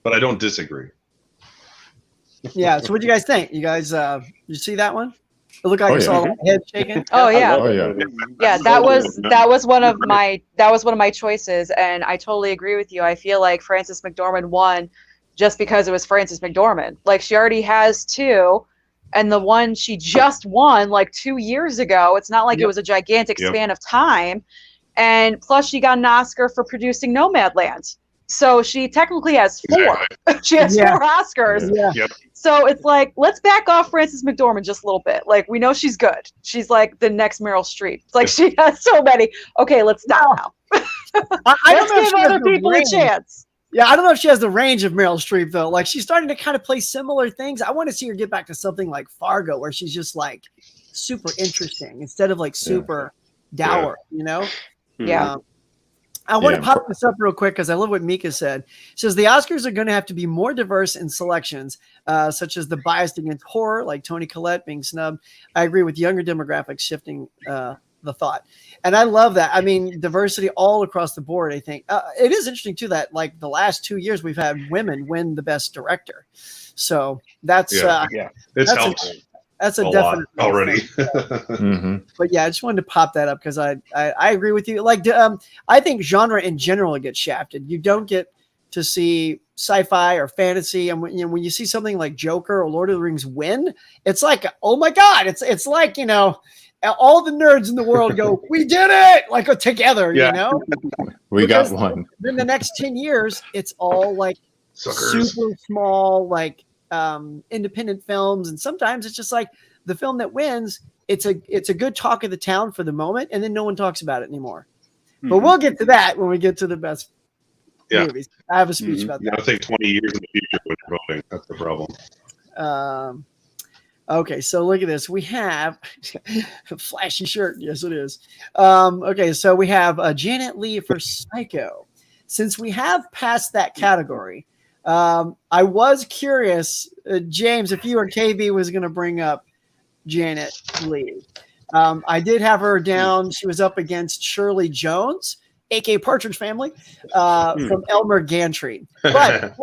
But I don't disagree. Yeah. So what do you guys think? You guys, you see that one? It looked like you saw a head shaking. Oh yeah. Yeah, that was one of my choices, and I totally agree with you. I feel like Frances McDormand won just because it was Frances McDormand. Like she already has two, and the one she just won like 2 years ago. It's not like it was a gigantic span of time, and plus she got an Oscar for producing Nomadland. So she technically has four. Exactly. She has 4 Oscars. Yeah. Yep. So it's like, let's back off Frances McDormand just a little bit. Like, we know she's good. She's like the next Meryl Streep. It's like she has so many. Okay, let's stop now. I don't know give other people a chance. Yeah, I don't know if she has the range of Meryl Streep, though. Like, she's starting to kind of play similar things. I want to see her get back to something like Fargo, where she's just like super interesting instead of like super dour, Yeah. I want to pop this up real quick because I love what Mika said. She says the Oscars are going to have to be more diverse in selections, such as the biased against horror, like Toni Collette being snubbed. I agree with younger demographics shifting the thought. And I love that. I mean, diversity all across the board, I think. It is interesting, too, that like the last 2 years we've had women win the best director. So that's It's that's helped that's a a lot definite already. But yeah, I just wanted to pop that up because I agree with you. Like, I think genre in general gets shafted. You don't get to see sci-fi or fantasy, and when you see something like Joker or Lord of the Rings win, it's like, oh my god, it's like, you know, all the nerds in the world go, we did it, like together, you know. We Because got one. Then the next 10 years, it's all like Suckers. super small, like independent films, and sometimes it's just like the film that wins. It's a good talk of the town for the moment, and then no one talks about it anymore. But we'll get to that when we get to the best movies. I have a speech about You that. gotta think 20 years in the future when you're voting. That's the problem. Okay, so look at this. We have a flashy shirt. Yes, it is. Okay, so we have Janet Leigh for Psycho. Since we have passed that category, I was curious, James, if you or KB was going to bring up Janet Leigh. I did have her down. She was up against Shirley Jones, aka Partridge Family, from Elmer Gantry. But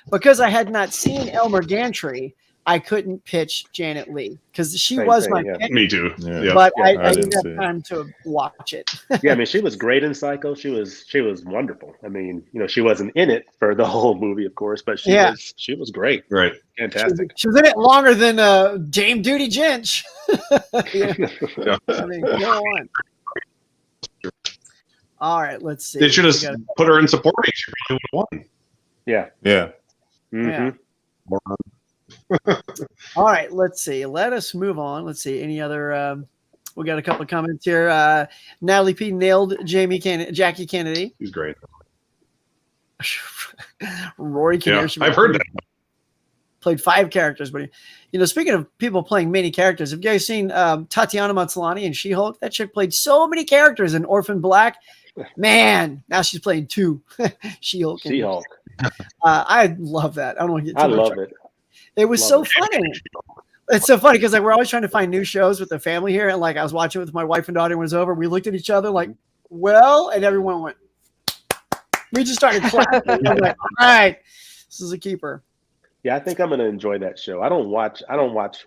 because I had not seen Elmer Gantry, I couldn't pitch Janet Leigh because she was my pick. Me too. Yeah. But I I didn't didn't have time to watch it. Yeah, I mean, she was great in Psycho. She was wonderful. I mean, you know, she wasn't in it for the whole movie, of course, but she was great. Right. Fantastic. She was in it longer than Dame Duty Dench. I mean, go on. All right, let's see. They should have put her in supporting. She really would have won. Yeah. Yeah. Yeah. All right, let's see. Let us move on. Let's see. Any other? We got a couple of comments here. Natalie P nailed Jackie Kennedy. He's great. Rory Kinnear. I've heard that. Played 5 characters, but you know, speaking of people playing many characters, have you guys seen Tatiana Maslany in She-Hulk? That chick played so many characters in Orphan Black. Man, now she's playing 2. She-Hulk. She-Hulk. I love that. I don't want to get too much. Love it. It was so funny. It's so funny because like we're always trying to find new shows with the family here, and like I was watching it with my wife and daughter when it was over. We looked at each other like, well, and everyone went. We just started clapping. I'm like, all right, this is a keeper. Yeah, I think I'm going to enjoy that show. I don't watch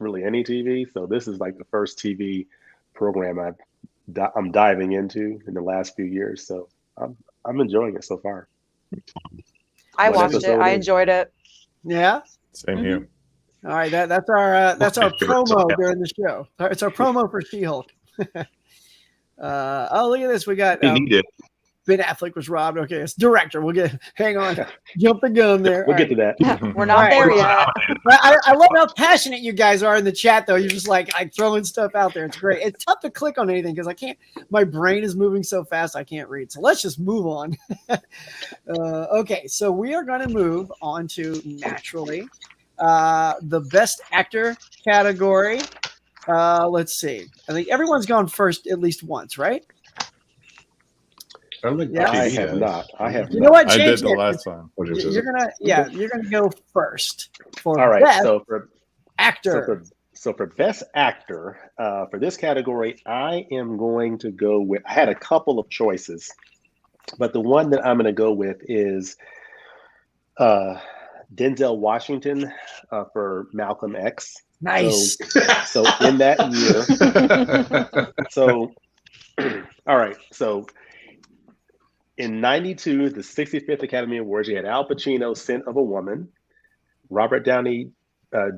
really any TV, so this is like the first TV program I'm diving into in the last few years. So I'm enjoying it so far. I watched it. I enjoyed it. Yeah. Same here. All right, that's our promo during the show. It's our promo for She-Hulk. Oh, look at this. We got Ben Affleck was robbed. Okay, it's director. Hang on. Jump the gun there. We'll get to that. We're not there yet. I love how passionate you guys are in the chat, though. You're just like throwing stuff out there. It's great. It's tough to click on anything because I can't. My brain is moving so fast I can't read. So let's just move on. Okay, so we are going to move on to naturally the best actor category. Let's see. I think everyone's gone first at least once, right? I don't think I have not. You know what? I did Change the it. last time. You're gonna go first for All right. best So for actor. So for best actor, for this category, I am going to go with. I had a couple of choices, but the one that I'm going to go with is Denzel Washington for Malcolm X. Nice. So in that year, so all right. So in '92, the 65th Academy Awards, you had Al Pacino, Scent of a Woman. Robert Downey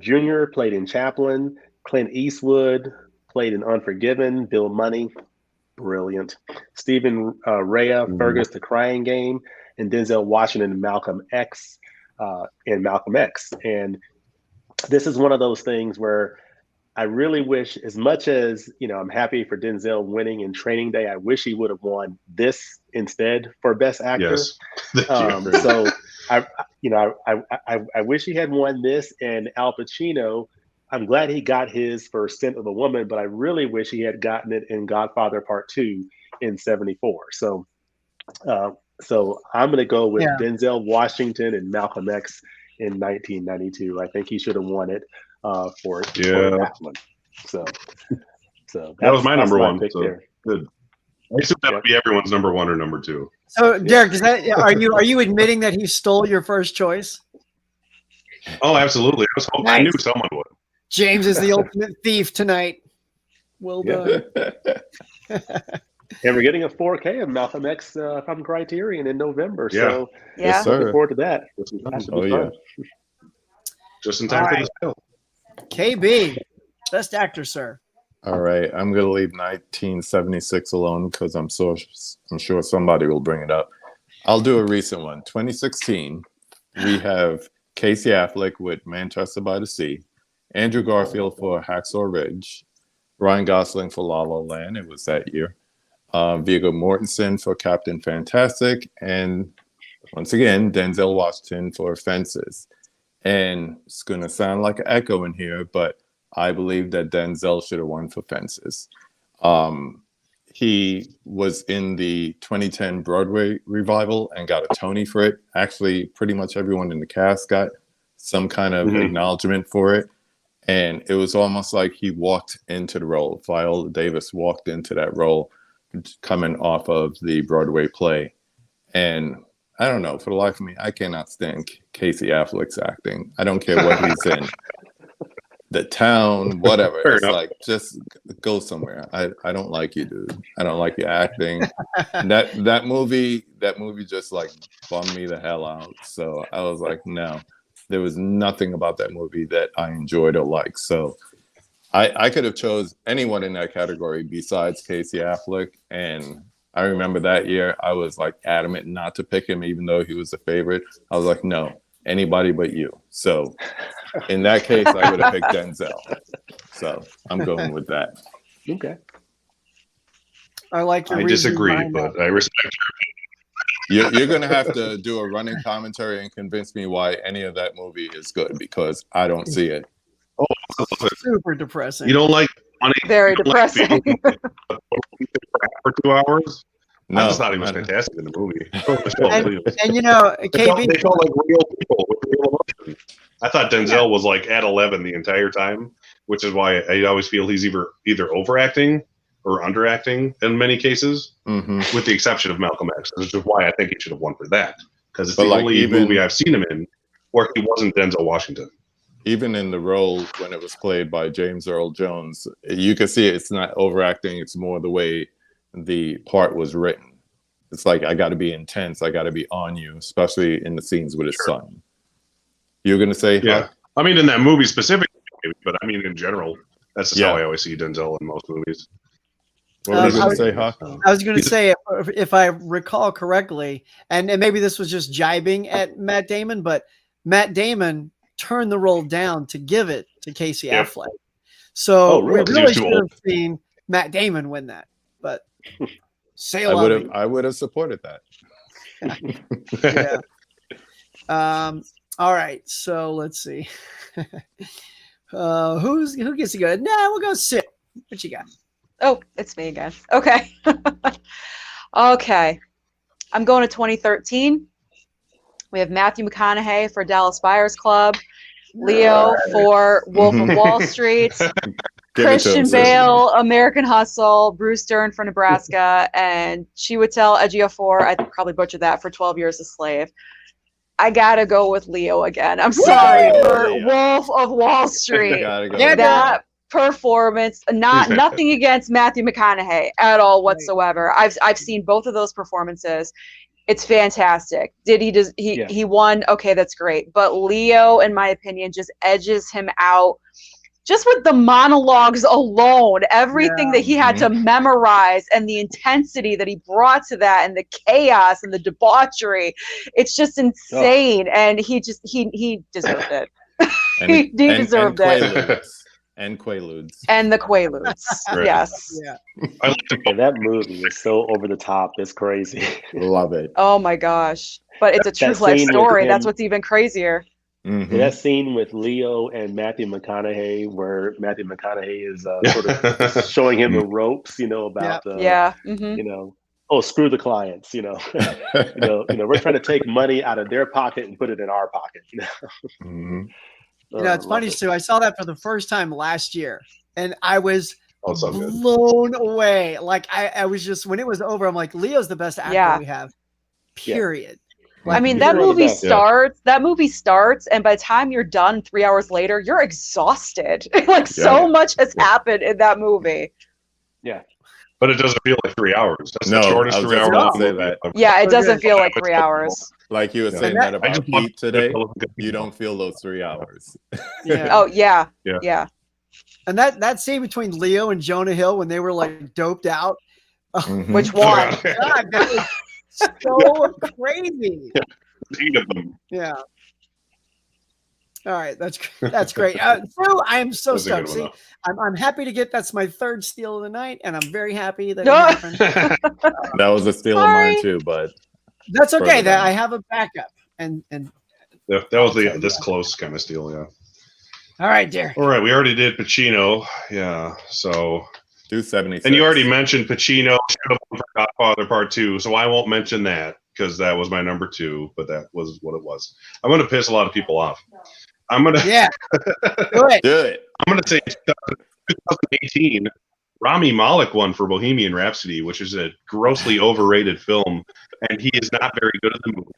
Jr. played in Chaplin. Clint Eastwood played in Unforgiven. Bill Money, brilliant. Stephen Rea, Fergus, The Crying Game, and Denzel Washington, Malcolm X, in Malcolm X. And this is one of those things where I really wish, as much as, you know, I'm happy for Denzel winning in Training Day, I wish he would have won this instead for Best Actor. Yes. So I wish he had won this, and Al Pacino, I'm glad he got his for Scent of a Woman, but I really wish he had gotten it in Godfather Part 2 in '74. So I'm going to go with Denzel Washington and Malcolm X in 1992. I think he should have won it for that one. So that was my number one. Pick there. Good. I assume that would be everyone's number one or number two. So, Derek, are you admitting that he stole your first choice? Oh, absolutely. I knew someone would. James is the ultimate thief tonight. Well done. And we're getting a 4K of Malcolm X from Criterion in November. Yeah. So Yeah. looking forward to that. Oh, yeah. Just in time for the sale. KB, best actor, sir. All right, I'm gonna leave 1976 alone because I'm sure somebody will bring it up. I'll do a recent one. 2016, we have Casey Affleck with Manchester by the Sea, Andrew Garfield for Hacksaw Ridge, Ryan Gosling for La La Land. It was that year. Viggo Mortensen for Captain Fantastic, and once again Denzel Washington for Fences. And it's gonna sound like an echo in here, but I believe that Denzel should have won for Fences. He was in the 2010 Broadway revival and got a Tony for it. Actually, pretty much everyone in the cast got some kind of acknowledgement for it. And it was almost like he walked into the role. Viola Davis walked into that role coming off of the Broadway play. And I don't know, for the life of me, I cannot stand Casey Affleck's acting. I don't care what he's in. The Town, whatever. Fair It's enough. like, just go somewhere. I don't like you, dude. I don't like your acting. that movie just like bummed me the hell out. So I was like, no. There was nothing about that movie that I enjoyed or liked. So I could have chose anyone in that category besides Casey Affleck. And I remember that year I was like adamant not to pick him, even though he was a favorite. I was like, no, anybody but you. So in that case, I would have picked Denzel. So I'm going with that. Okay. I like your I reasoning disagree, behind that. but I respect You're going to have to do a running commentary and convince me why any of that movie is good, because I don't see it. Super depressing. You don't like money? Very depressing. For 2 hours? No, I just thought he was I- fantastic in the movie. and you know, They felt KB, like real people with real emotion. I thought Denzel was like at 11 the entire time, which is why I always feel he's either overacting or underacting in many cases, with the exception of Malcolm X, which is why I think he should have won for that, because it's But the like only even- movie I've seen him in where he wasn't Denzel Washington. Even in the role when it was played by James Earl Jones, you can see it's not overacting. It's more the way the part was written. It's like, I got to be intense. I got to be on you, especially in the scenes with his son. You're going to say, Yeah. I mean, in that movie specifically, maybe, but I mean, in general, that's just Yeah. how I always see Denzel in most movies. What were you I going to was- say, Huck? I was going to say, if I recall correctly, and maybe this was just jibing at Matt Damon, but Matt Damon turned the role down to give it to Casey Yep. Affleck. So Oh, really? we really should have seen Matt Damon win that. But sail on. I would have supported that. Yeah. All right. So let's see. Who gets to go? Nah, we'll go sit. What you got? Oh, it's me again. Okay. Okay. I'm going to 2013. We have Matthew McConaughey for Dallas Buyers Club, Leo for Wolf of Wall Street, Give it to Christian him, sis. Bale, American Hustle, Bruce Dern for Nebraska, and Chiwetel Ejiofor, I probably butchered that, for 12 Years a Slave. I gotta go with Leo again. I'm sorry for Leo. Wolf of Wall Street. Gotta go. Yeah, That performance, nothing against Matthew McConaughey at all whatsoever. I've seen both of those performances. It's fantastic. He won? Okay, that's great. But Leo, in my opinion, just edges him out. Just with the monologues alone, everything that he had to memorize and the intensity that he brought to that and the chaos and the debauchery, it's just insane. And he deserved it. He deserved it. And Quaaludes. And the Quaaludes. Right. Yes. Yeah. I like to And that movie is so over the top. It's crazy. Love it. Oh my gosh. But it's a true That life scene with story. him- That's what's even crazier. Mhm. That scene with Leo and Matthew McConaughey, where Matthew McConaughey is sort of showing him the ropes, about the, Yeah. hmm oh, screw the clients, we're trying to take money out of their pocket and put it in our pocket. Mhm. It's funny, Sue. I saw that for the first time last year, and I was Oh, it's so good. blown away. Like I was just when it was over, I'm like, Leo's the best actor we have. Period. I mean, He's that one of the movie best. starts. That movie starts, and by the time you're done 3 hours later, you're exhausted. Like so much has happened in that movie. Yeah. But it doesn't feel like 3 hours. That's No, the shortest I was 3 just hour about long to say movie. that. Yeah, it So doesn't good. feel like 3 hours. Like you were saying that- that I about just Pete today. love it. You don't feel those 3 hours. Yeah. Oh yeah, Yeah. yeah. And that scene between Leo and Jonah Hill when they were like doped out. Mhm. Which Oh, one? God, that was so crazy. Eight of them. Yeah. All right, that's great. So I'm so That's a good stoked. one, See, I'm happy to get that's my third steal of the night, and I'm very happy that it No. happened. That was a steal of mine too, but That's okay. Further That down. I have a backup. And that was the this close kind of steal, yeah. all right, dear. All right, we already did Pacino. Yeah, so. do 76. And you already mentioned Pacino should have won for Godfather Part 2, so I won't mention that because that was my number 2, but that was what it was. I'm going to piss a lot of people off. I'm going to Yeah. Do it. do it. I'm going to say 2018, Rami Malek won for Bohemian Rhapsody, which is a grossly overrated film, and he is not very good at the movie.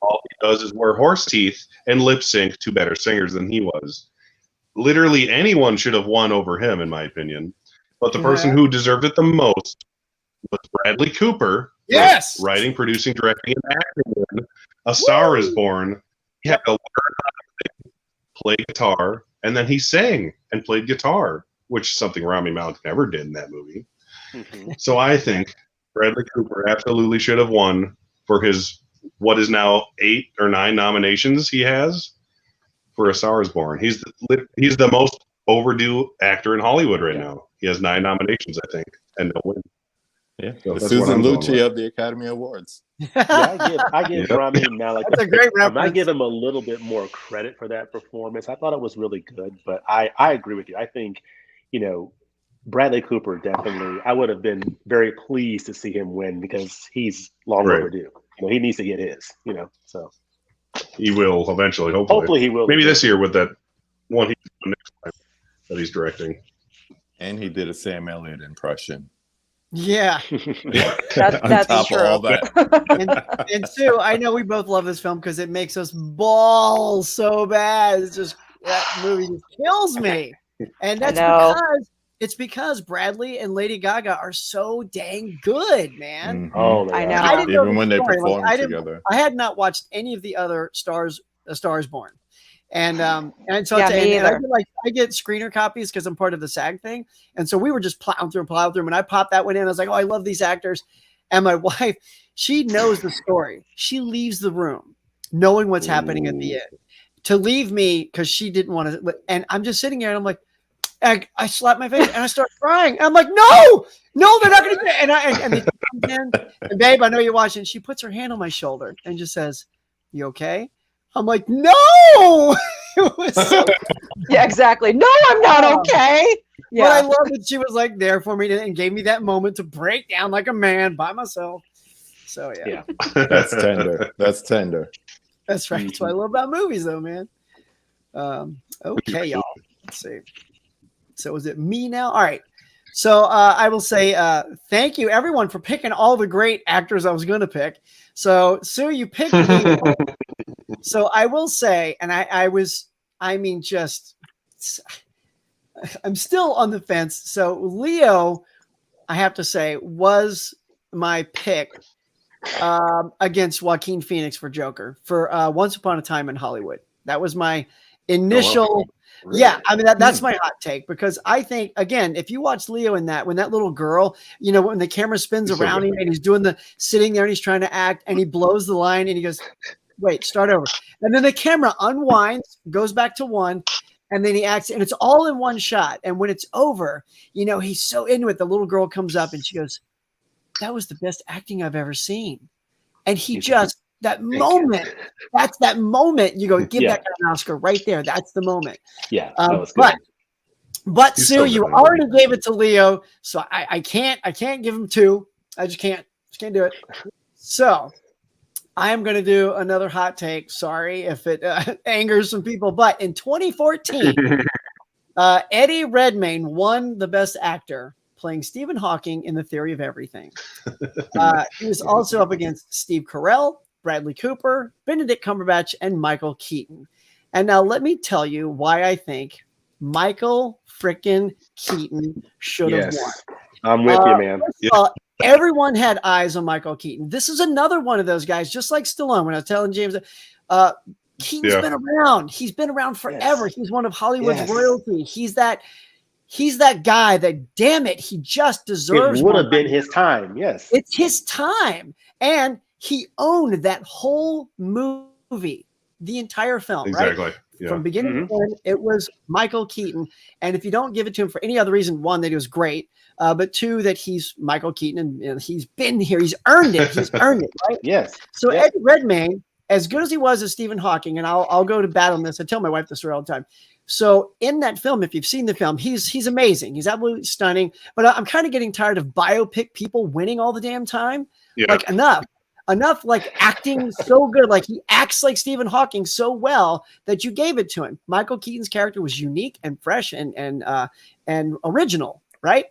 All he does is wear horse teeth and lip sync to better singers than he was. Literally anyone should have won over him, in my opinion. But the person who deserved it the most was Bradley Cooper. Yes. Writing, producing, directing, and acting in A Star Is Born. He had to learn how to play guitar, and then he sang and played guitar, which is something Rami Malek never did in that movie. So I think Bradley Cooper absolutely should have won for his what is now 8 or 9 nominations he has for A Star Is Born. He's the most overdue actor in Hollywood right now. He has 9 nominations, I think, and no win. Yeah, So the that's what Susan I'm going Lucci with. of the Academy Awards. I give Rami Malek. That's a great I reference. might give him a little bit more credit for that performance. I thought it was really good, but I agree with you. I think, Bradley Cooper definitely. I would have been very pleased to see him win because he's long Right. overdue. He needs to get his. So He will eventually, hopefully. hopefully he will. Maybe this year with that one he's doing next time that he's directing. And he did a Sam Elliott impression. Yeah. That's On top true. of all that. And Sue, I know we both love this film because it makes us bawl so bad. It's just that movie just kills me. And that's know. because Bradley and Lady Gaga are so dang good, man. Mhm. Oh, I know. I didn't know Even the when they story. Like, performed together. I had not watched any of the other A Star Is Born. And so Yeah, it's, me and either. I get screener copies because I'm part of the SAG thing. And so we were just plowing through them. And I popped that one in. I was like, oh, I love these actors. And my wife, she knows the story. She leaves the room knowing what's happening at the end to leave me because she didn't want to. And I'm just sitting here and I'm like, I slap my face and I start crying. And I'm like, no, they're not going to. And they come in, and babe, I know you're watching. She puts her hand on my shoulder and just says, you okay? I'm like, no. It was so Yeah, exactly. No, I'm not okay. But I Yeah. love that she was like there for me and gave me that moment to break down like a man by myself. So yeah. That's tender. That's tender. That's right. That's what I love about movies, though, man. Okay, y'all. Let's see. So is it me now? All right. So I will say thank you, everyone, for picking all the great actors I was going to pick. So Sue, you picked me. So I will say, and I'm still on the fence. So Leo, I have to say, was my pick against Joaquin Phoenix for Joker for Once Upon a Time in Hollywood. That was my initial. Really? Yeah, I mean that's my hot take because I think again, if you watch Leo in that, when that little girl, when the camera spins He's so around good. him and he's doing the sitting there and he's trying to act and he blows the line and he goes, "Wait, start over," and then the camera unwinds, goes back to 1, and then he acts, and it's all in one shot. And when it's over, he's so into it. The little girl comes up and she goes, "That was the best acting I've ever seen," and he just. That moment, that's that moment. You go give that guy an Oscar right there. That's the moment. Yeah, that was good. But He's Sue, so you good. already gave it to Leo, so I can't give him 2. I just can't do it. So I am going to do another hot take. Sorry if it angers some people, but in 2014, Eddie Redmayne won the Best Actor playing Stephen Hawking in The Theory of Everything. He was also up against Steve Carell, Bradley Cooper, Benedict Cumberbatch, and Michael Keaton. And now let me tell you why I think Michael frickin' Keaton should have won. I'm with you, man. Everyone had eyes on Michael Keaton. This is another one of those guys, just like Stallone. When I was telling James, Keaton's been around. He's been around forever. Yes. He's one of Hollywood's royalty. He's that guy that, damn it, he just deserves. It would have been his time. Yes, it's his time, and he owned that whole movie, the entire film. Exactly. Right? Yeah. From beginning to end, it was Michael Keaton. And if you don't give it to him for any other reason, one, that he was great, but two, that he's Michael Keaton and he's been here. He's earned it. He's earned it, right? Yes. So Eddie Redmayne, as good as he was as Stephen Hawking, and I'll go to bat on this. I tell my wife this story all the time. So in that film, if you've seen the film, he's amazing. He's absolutely stunning. But I'm kind of getting tired of biopic people winning all the damn time. Yeah. Like enough, like acting so good. Like he acts like Stephen Hawking so well that you gave it to him. Michael Keaton's character was unique and fresh and original, right?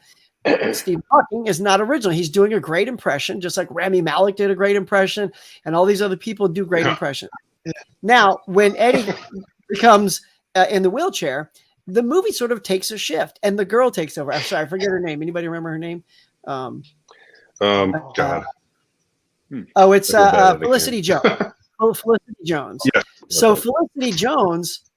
Stephen Hawking is not original. He's doing a great impression, just like Rami Malek did a great impression, and all these other people do great impressions. Now, when Eddie becomes in the wheelchair, the movie sort of takes a shift, and the girl takes over. I'm sorry, I forget her name. Anybody remember her name? God. Oh, it's Felicity Jones. Felicity Jones. Yeah. So Felicity Jones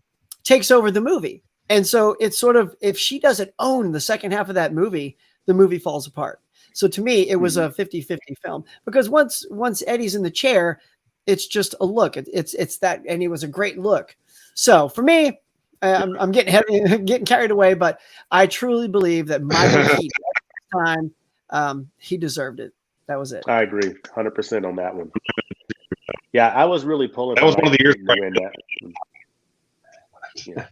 takes over the movie. And so it's sort of, if she doesn't own the second half of that movie, the movie falls apart. So to me, it was a 50-50 film, because once Eddie's in the chair, it's just a look. It's that, and he was a great look. So for me, I'm getting carried away, but I truly believe that Michael Keaton at the time, he deserved it. That was it. I agree 100% on that one. Yeah, I was really pulling. That was one of the years. Yeah.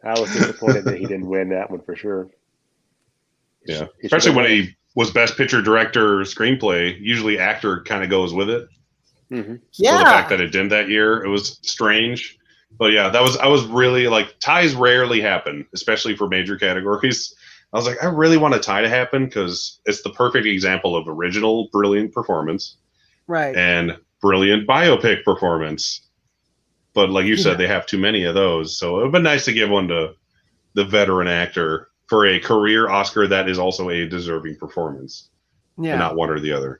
I was disappointed that he didn't win that one for sure. Yeah, especially when he was Best Picture, Director, Screenplay. Usually, actor kind of goes with it. Mm-hmm. Yeah. So the fact that it didn't that year, it was strange. But yeah, I was really like, ties rarely happen, especially for major categories. I was like, I really want a tie to happen because it's the perfect example of original, brilliant performance, right? And brilliant biopic performance. But like you said, they have too many of those. So it would be nice to give one to the veteran actor for a career Oscar that is also a deserving performance, and not one or the other.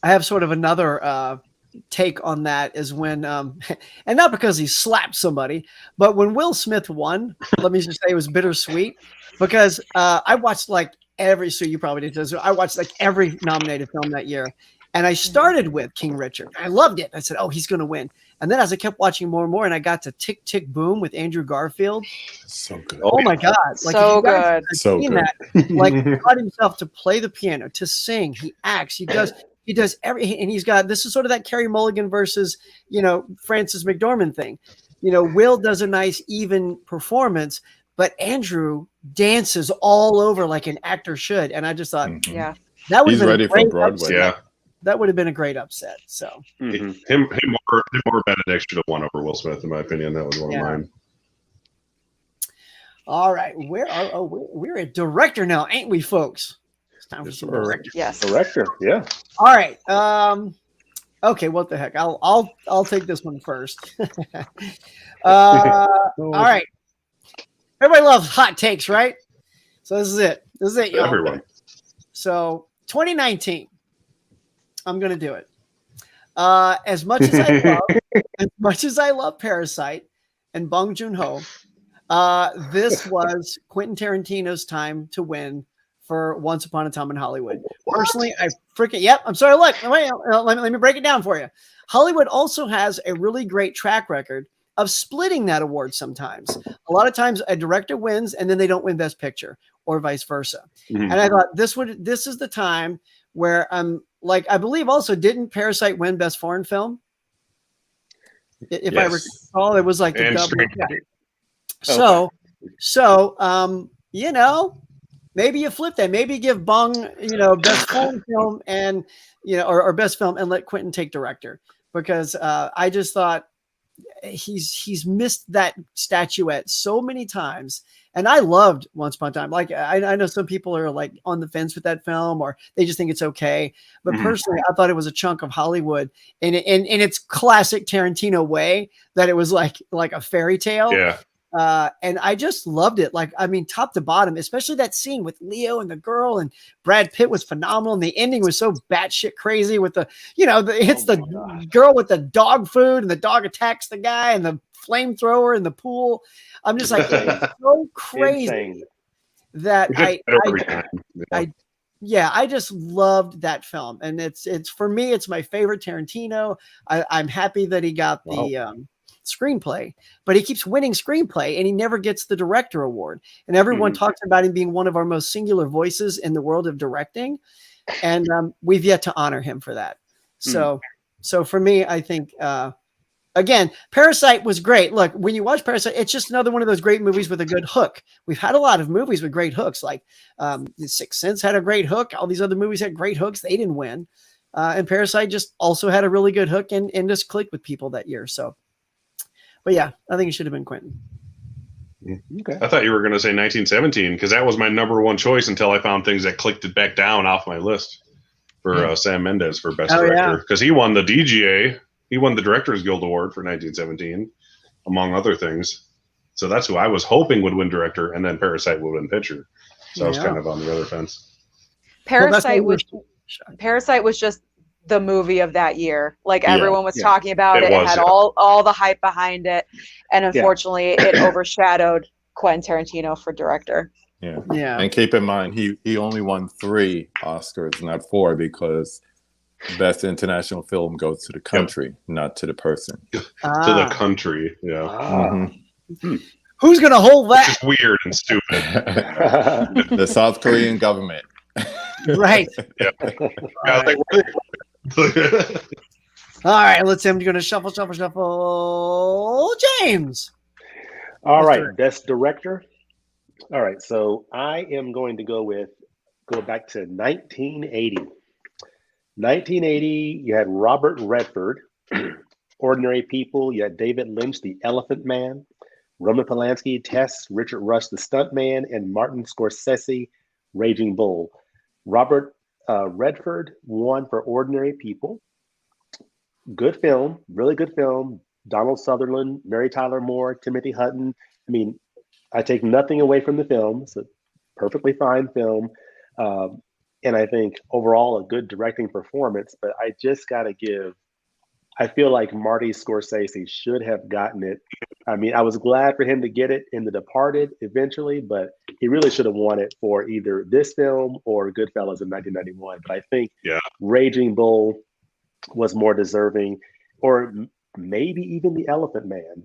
I have sort of another take on that is when, and not because he slapped somebody, but when Will Smith won, let me just say it was bittersweet, because I watched like so you probably did too. I watched like every nominated film that year. And I started with King Richard. I loved it. I said, oh, he's going to win. And then as I kept watching more and more, and I got to Tick, Tick, Boom with Andrew Garfield. So good. Oh, my God. Like, so good. So good. That, like, he taught himself to play the piano, to sing. He acts. He does everything. And he's got, this is sort of that Carey Mulligan versus, Frances McDormand thing. Will does a nice, even performance, but Andrew dances all over like an actor should. And I just thought, that would he's ready for Broadway. Upset. Yeah. That would have been a great upset. So him or Benedict should have won over Will Smith, in my opinion. That was one of mine. All right, we're a director now, ain't we, folks? It's time for some director. Yes, director. Yeah. All right. Okay. What the heck? I'll take this one first. All right. Everybody loves hot takes, right? So this is it. Y'all. Everyone. So 2019. I'm going to do it. As much as I love Parasite and Bong Joon-ho, this was Quentin Tarantino's time to win for Once Upon a Time in Hollywood. Personally, I freaking I'm sorry. Look, let me break it down for you. Hollywood also has a really great track record of splitting that award sometimes. A lot of times a director wins and then they don't win Best Picture, or vice versa. Mm-hmm. And I thought this is the time where I believe also, didn't Parasite win Best Foreign Film? If I recall, it was like the double. So, maybe you flip that. Maybe give Bong, Best Foreign Film and, or Best Film, and let Quentin take director, because I just thought he's missed that statuette so many times. And I loved Once Upon a Time. Like I know some people are like on the fence with that film, or they just think it's okay. But personally, I thought it was a chunk of Hollywood in its classic Tarantino way, that it was like a fairy tale. Yeah. And I just loved it. Like, I mean, top to bottom, especially that scene with Leo and the girl, and Brad Pitt was phenomenal. And the ending was so batshit crazy with the girl with the dog food, and the dog attacks the guy, and the flamethrower in the pool. I'm just like, it's so crazy. Insane. That I just loved that film. And it's for me, it's my favorite Tarantino. I'm happy that he got the screenplay, but he keeps winning screenplay and he never gets the director award. And everyone talks about him being one of our most singular voices in the world of directing. And we've yet to honor him for that. So for me, I think, again, Parasite was great. Look, when you watch Parasite, it's just another one of those great movies with a good hook. We've had a lot of movies with great hooks, like The Sixth Sense had a great hook. All these other movies had great hooks. They didn't win. And Parasite just also had a really good hook and just clicked with people that year. So, but yeah, I think it should have been Quentin. Okay. I thought you were going to say 1917, because that was my number one choice until I found things that clicked it back down off my list for Sam Mendes for Best Director, because he won the DGA. He won the Directors Guild Award for 1917, among other things. So that's who I was hoping would win Director, and then Parasite would win Picture. So I was kind of on the other fence. Parasite was just the movie of that year. Like everyone was talking about it. It had all the hype behind it, and unfortunately, it overshadowed Quentin Tarantino for Director. Yeah. And keep in mind, he only won 3 Oscars, not 4, because Best International Film goes to the country, not to the person. To the country, Who's going to hold that? It's weird and stupid. The South Korean government. Right. Yeah. All right, let's see. I'm going to shuffle. James. All right, Best Director. All right, so I am going to go back to 1980. 1980, you had Robert Redford, Ordinary People. You had David Lynch, The Elephant Man, Roman Polanski, Tess, Richard Rush, The Stuntman, and Martin Scorsese, Raging Bull. Robert Redford won for Ordinary People. Good film, really good film. Donald Sutherland, Mary Tyler Moore, Timothy Hutton. I mean, I take nothing away from the film. It's a perfectly fine film. And I think overall a good directing performance, but I just got to I feel like Marty Scorsese should have gotten it. I mean, I was glad for him to get it in The Departed eventually, but he really should have won it for either this film or Goodfellas in 1991. But I think Raging Bull was more deserving, or maybe even The Elephant Man.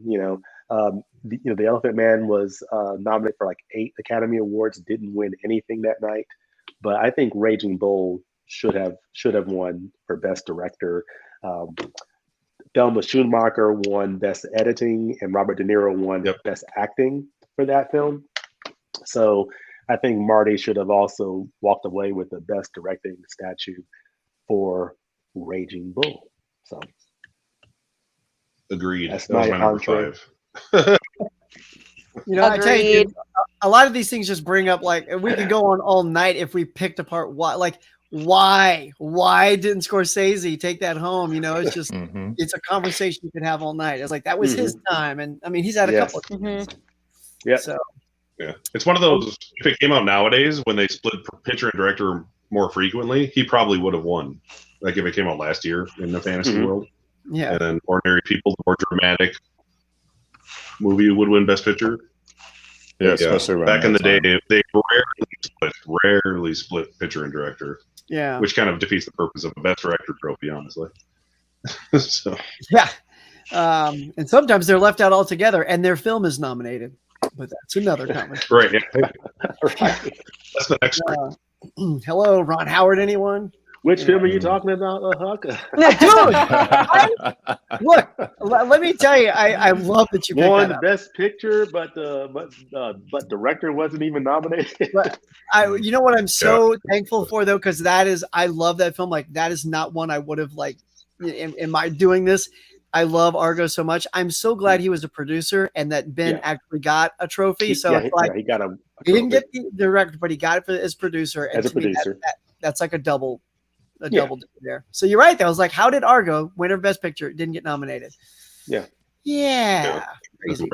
The Elephant Man was nominated for like 8 Academy Awards, didn't win anything that night. But I think Raging Bull should have won for Best Director. Thelma Schoonmaker won Best Editing, and Robert De Niro won Best Acting for that film. So I think Marty should have also walked away with the Best Directing statue for Raging Bull. So agreed. That's that was my number 5. I tell you, a lot of these things just bring up, like, we could go on all night if we picked apart why didn't Scorsese take that home? It's just it's a conversation you could have all night. It's like, that was his time, and I mean, he's had a couple of so it's one of those, if it came out nowadays when they split picture and director more frequently, he probably would have won, like if it came out last year in the fantasy world. And then Ordinary People, the more dramatic movie, would win Best Picture. Especially back in the day, they rarely split picture and director. Which kind of defeats the purpose of a Best Director trophy, honestly. So and sometimes they're left out altogether, and their film is nominated. But that's another conversation. Right. That's the next one. Hello, Ron Howard. Anyone? Which film are you talking about, Huck? Dude, look, let me tell you, I love that you picked won that up. Best Picture, but director wasn't even nominated. But you know what I'm so thankful for, though, because I love that film. Like, that is not one I would have, like, am I doing this? I love Argo so much. I'm so glad he was a producer and that Ben actually got a trophy. So it's like he got a he didn't get the director, but he got it as producer. And as a to me, producer. that's like a double there. So you're right. That was like, how did Argo, winner of Best Picture, didn't get nominated? Yeah. Crazy.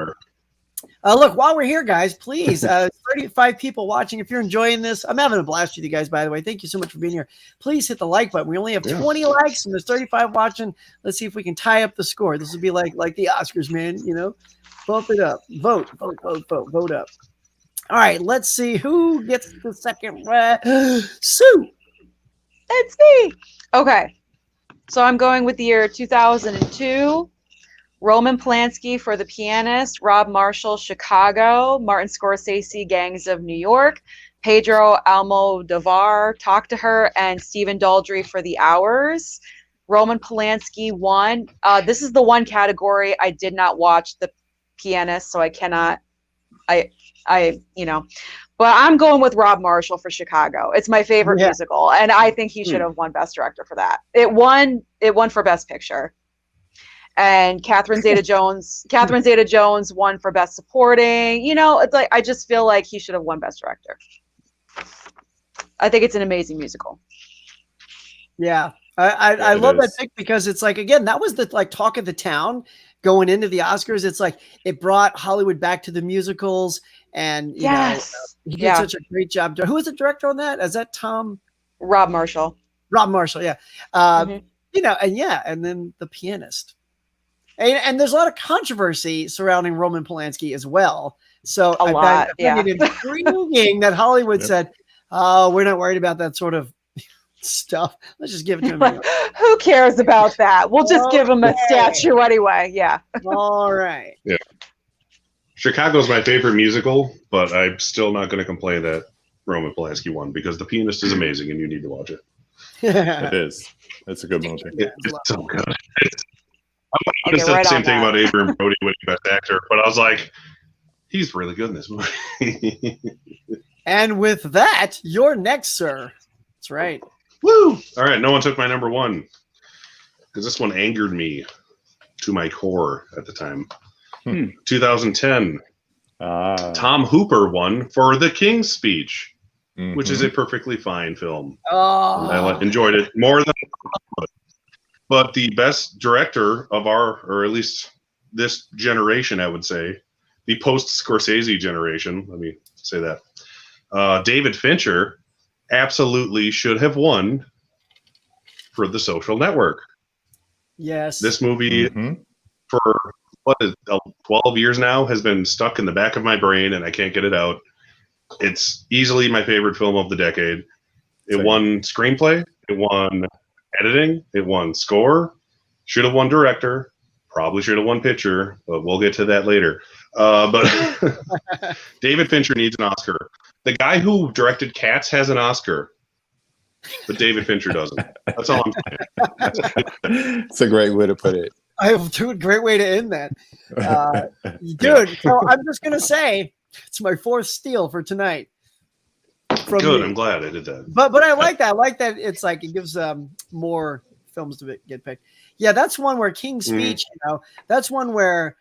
Look, while we're here, guys, please, 35 people watching. If you're enjoying this, I'm having a blast with you guys, by the way. Thank you so much for being here. Please hit the like button. We only have 20 likes and there's 35 watching. Let's see if we can tie up the score. This will be like the Oscars, man. You know, bump it up. Vote up. All right, let's see who gets the second. Sue. It's me. Okay. So I'm going with the year 2002. Roman Polanski for The Pianist, Rob Marshall, Chicago, Martin Scorsese, Gangs of New York, Pedro Almodovar, Talk to Her, and Stephen Daldry for The Hours. Roman Polanski won. This is the one category I did not watch The Pianist, so I cannot. But I'm going with Rob Marshall for Chicago. It's my favorite musical, and I think he should have won Best Director for that. It won for Best Picture. And Catherine Zeta-Jones won for Best Supporting. You know, it's like I just feel like he should have won Best Director. I think it's an amazing musical. Yeah, I love that pick because it's like, again, that was the talk of the town going into the Oscars. It's like it brought Hollywood back to the musicals, and you know, he did such a great job. Who was the director on that? Is that Rob Marshall? Rob Marshall, yeah. You know, and then The Pianist. And there's a lot of controversy surrounding Roman Polanski as well. So I find it intriguing that Hollywood said, "Oh, we're not worried about that sort of stuff. Let's just give it to him." Who cares about that? We'll just give him a statue anyway. Yeah. All right. Yeah. Chicago's my favorite musical, but I'm still not going to complain that Roman Polanski won because The Pianist is amazing and you need to watch it. It is. It's a good movie. It's so good. I would have said the same thing about Adrian Brody winning Best Actor, but I was like, he's really good in this movie. And with that, you're next, sir. That's right. Woo! All right, no one took my number one because this one angered me to my core at the time. 2010. Tom Hooper won for The King's Speech, which is a perfectly fine film. I enjoyed it more than. But the best director of or at least this generation, I would say, the post-Scorsese generation, let me say that, David Fincher absolutely should have won for The Social Network. Yes. This movie, for 12 years now, has been stuck in the back of my brain, and I can't get it out. It's easily my favorite film of the decade. It won screenplay. It won editing, it won score, should have won director, probably should have won picture, but we'll get to that later. But David Fincher needs an Oscar. The guy who directed Cats has an Oscar, but David Fincher doesn't. That's all I'm saying. It's a great way to put it. I have a great way to end that. Dude, so I'm just going to say it's my fourth steal for tonight. Good, I'm glad I did that. But I like that. I like that it's like it gives more films to get picked. Yeah, that's one where King's Speech, you know, that's one where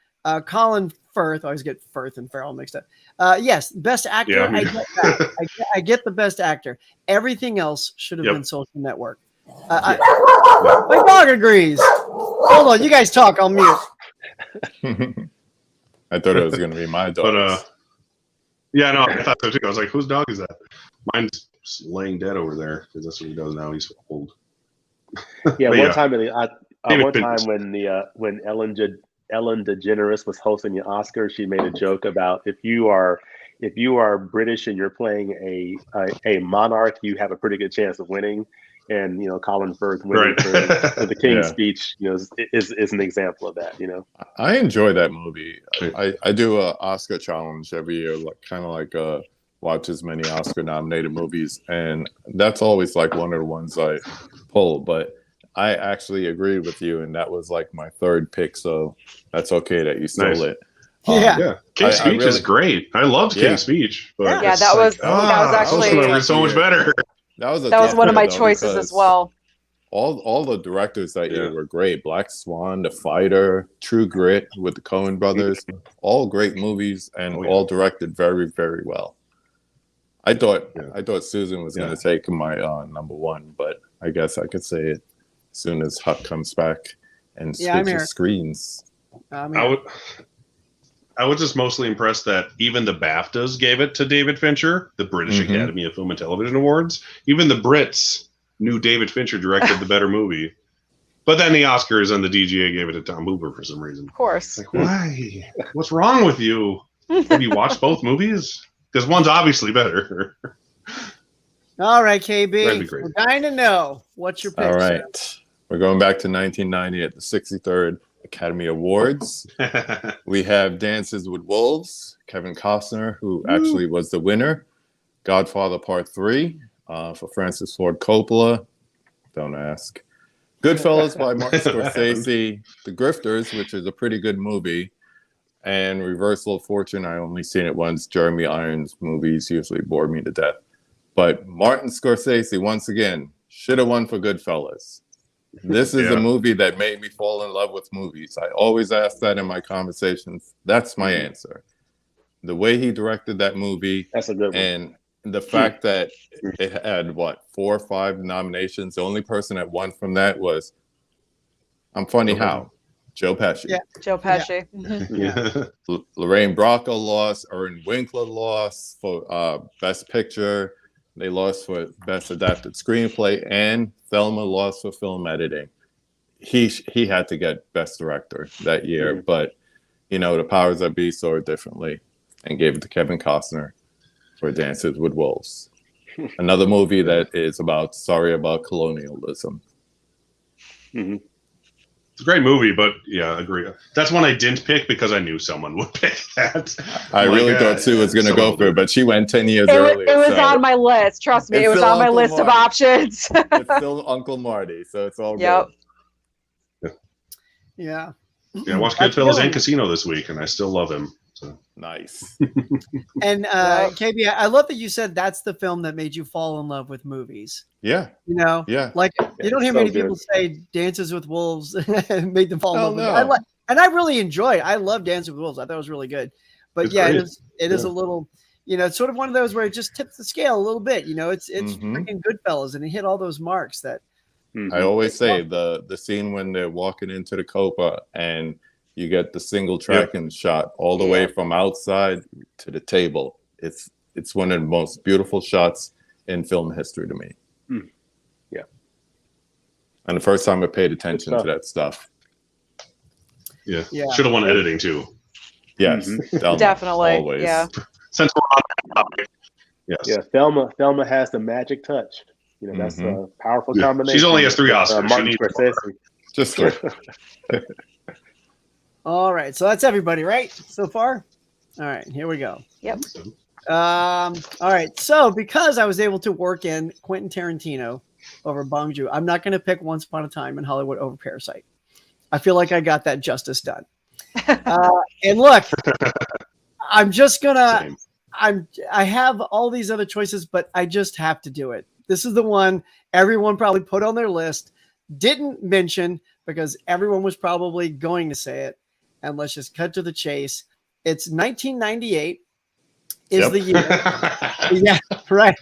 Colin Firth, I always get Firth and Farrell mixed up. Yes, best actor, Yeah. I get that. I get the best actor. Everything else should have been Social Network. My dog agrees. Hold on, you guys talk, I'll mute. I thought it was going to be my dog. But yeah, no, I thought so too. I was like, whose dog is that? Mine's laying dead over there because that's what he does now. He's old. Yeah, one time when Ellen DeGeneres was hosting the Oscars, she made a joke about if you are British and you're playing a monarch, you have a pretty good chance of winning. And Colin Firth winning for the King's Speech, is an example of that. I enjoy that movie. I do an Oscar challenge every year, kind of watch as many Oscar nominated movies, and that's always one of the ones I pull. But I actually agreed with you, and that was my third pick. So that's okay that you stole it. Yeah. King's Speech is great. I loved King's Speech. But that was actually so much better. That was one of my choices as well. all the directors that year were great. Black Swan, The Fighter, True Grit with the Coen brothers, all great movies and all directed very, very well. I thought Susan was going to take my number one, but I guess I could say it as soon as Huck comes back and switches screens. I was just mostly impressed that even the BAFTAs gave it to David Fincher, the British Academy of Film and Television Awards. Even the Brits knew David Fincher directed the better movie. But then the Oscars and the DGA gave it to Tom Hooper for some reason. Of course. Like, why? What's wrong with you? Have you watched both movies? Because one's obviously better. All right, KB. We're dying to know. What's your pick? All right. We're going back to 1990 at the 63rd Academy Awards. We have Dances with Wolves, Kevin Costner, who actually was the winner. Godfather Part 3 for Francis Ford Coppola. Don't ask. Goodfellas by Martin Scorsese. The Grifters, which is a pretty good movie. And Reversal of Fortune, I only seen it once. Jeremy Irons movies usually bore me to death. But Martin Scorsese, once again, should have won for Goodfellas. This is a movie that made me fall in love with movies. I always ask that in my conversations. That's my answer. The way he directed that movie. That's a good one. And the fact that it had, 4 or 5 nominations. The only person that won from that was, I'm Funny How, Joe Pesci. Yeah, Joe Pesci. Lorraine Bracco lost. Ern Winkler lost for Best Picture. They lost for Best Adapted Screenplay, and Thelma lost for Film Editing. He had to get Best Director that year, but the powers that be saw it differently and gave it to Kevin Costner for Dances with Wolves. Another movie that is about colonialism. It's a great movie, but I agree. That's one I didn't pick because I knew someone would pick that. I really thought Sue was going to go for it, but she went 10 years earlier. It was on my list. Trust me, it was on my list of options. It's still Uncle Marty, so it's all good. Yeah. I watched Goodfellas and Casino this week, and I still love him. So. Nice. And KB, I love that you said that's the film that made you fall in love with movies. Yeah. Like you don't hear many people say Dances with Wolves made them fall in love with it. And I really enjoyed. I love Dances with Wolves. I thought it was really good. But it's it is a little, it's sort of one of those where it just tips the scale a little bit. It's freaking Goodfellas, and it hit all those marks that. I always say the scene when they're walking into the Copa and you get the single tracking shot all the way from outside to the table. It's one of the most beautiful shots in film history to me. Yeah. And the first time I paid attention to that stuff. Yeah. Should have won editing too. Yes. Definitely. Always. Yeah. Since we're on that topic. Yes. Yeah. Thelma has the magic touch. That's a powerful combination. She only has 3 Oscars. Martin Scorsese. Just 3. All right, so that's everybody, right? So far? All right, here we go. Yep. All right, so because I was able to work in Quentin Tarantino over Bong Joon, I'm not going to pick Once Upon a Time in Hollywood over Parasite. I feel like I got that justice done. And look, I'm just going to I have all these other choices, but I just have to do it. This is the one everyone probably put on their list, didn't mention because everyone was probably going to say it. And let's just cut to the chase. It's 1998 is the year. Yeah, right.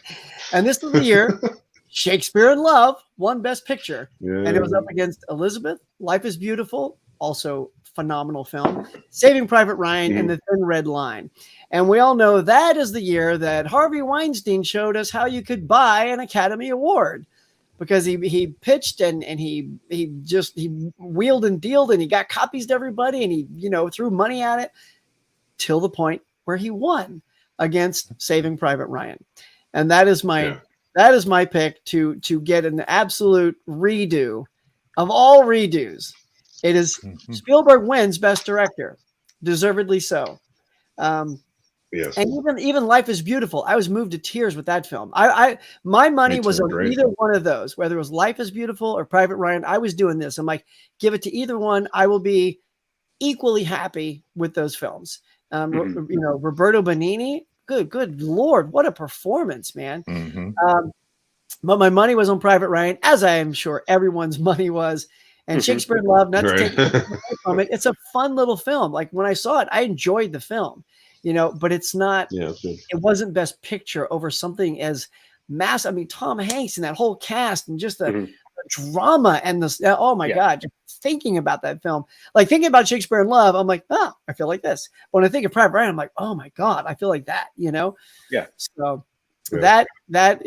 And this is the year Shakespeare in Love won Best Picture. And it was up against Elizabeth, Life is Beautiful, also phenomenal film, Saving Private Ryan, and The Thin Red Line. And we all know that is the year that Harvey Weinstein showed us how you could buy an Academy Award. Because he pitched and he wheeled and dealed and he got copies to everybody and he threw money at it till the point where he won against Saving Private Ryan, and that is my pick to get an absolute redo of all redos. It is Spielberg wins Best Director, deservedly so. Yes. And even Life is Beautiful. I was moved to tears with that film. My money was on either one of those, whether it was Life is Beautiful or Private Ryan. I was doing this. I'm like, give it to either one. I will be equally happy with those films. Roberto Benigni. Good Lord. What a performance, man. But my money was on Private Ryan, as I am sure everyone's money was. And Shakespeare in Love, not to take away from it, it's a fun little film. Like when I saw it, I enjoyed the film, but it's not, it wasn't Best Picture over something as massive. I mean, Tom Hanks and that whole cast and just the drama and the, oh my God, just thinking about that film, like thinking about Shakespeare in Love, I'm like, oh, I feel like this. But when I think of Private Ryan, I'm like, oh my God, I feel like that, Yeah. So that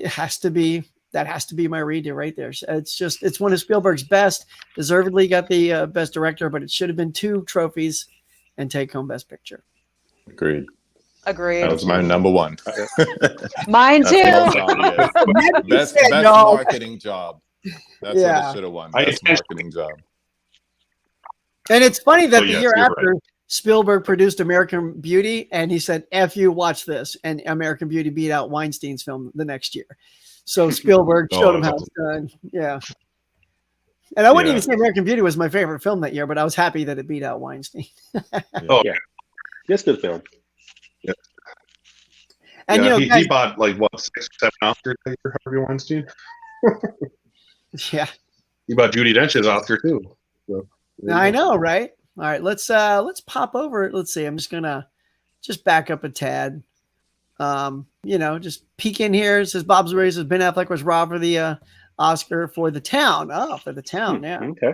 has to be my redo right there. It's one of Spielberg's best, deservedly got the best director, but it should have been 2 trophies and take home Best Picture. Agreed. Agreed. That was my number 1. Mine too. Best marketing job. That's what it should have won. Best marketing job. And it's funny that the year after, Spielberg produced American Beauty, and he said, F you, watch this. And American Beauty beat out Weinstein's film the next year. So Spielberg showed him how it's done. Yeah. And I wouldn't even say American Beauty was my favorite film that year, but I was happy that it beat out Weinstein. It's a good film. Yeah. And he bought like 6 or 7 Oscars that year, Harvey Weinstein. Yeah. He bought Judi Dench's Oscar too. So, I know, right? All right, let's pop over. Let's see. I'm just gonna back up a tad. Just peek in here. It says Bob's Raisins. Ben Affleck was robbed for the Oscar for The Town. Oh, for The Town, yeah. Okay.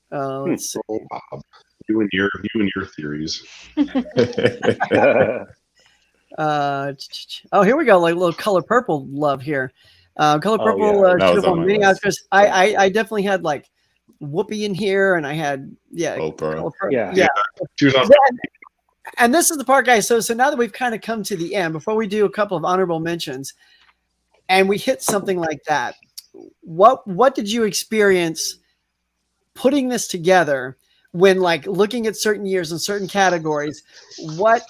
Let's see. Oh, Bob. You and your theories. Here we go. Like a little Color Purple love here. Color Purple should have won many Oscars. I definitely had like Whoopi in here, and I had Oprah. Yeah. She was on. And this is the part, guys. So now that we've kind of come to the end, before we do a couple of honorable mentions, and we hit something like that, what did you experience putting this together? When like looking at certain years and certain categories, what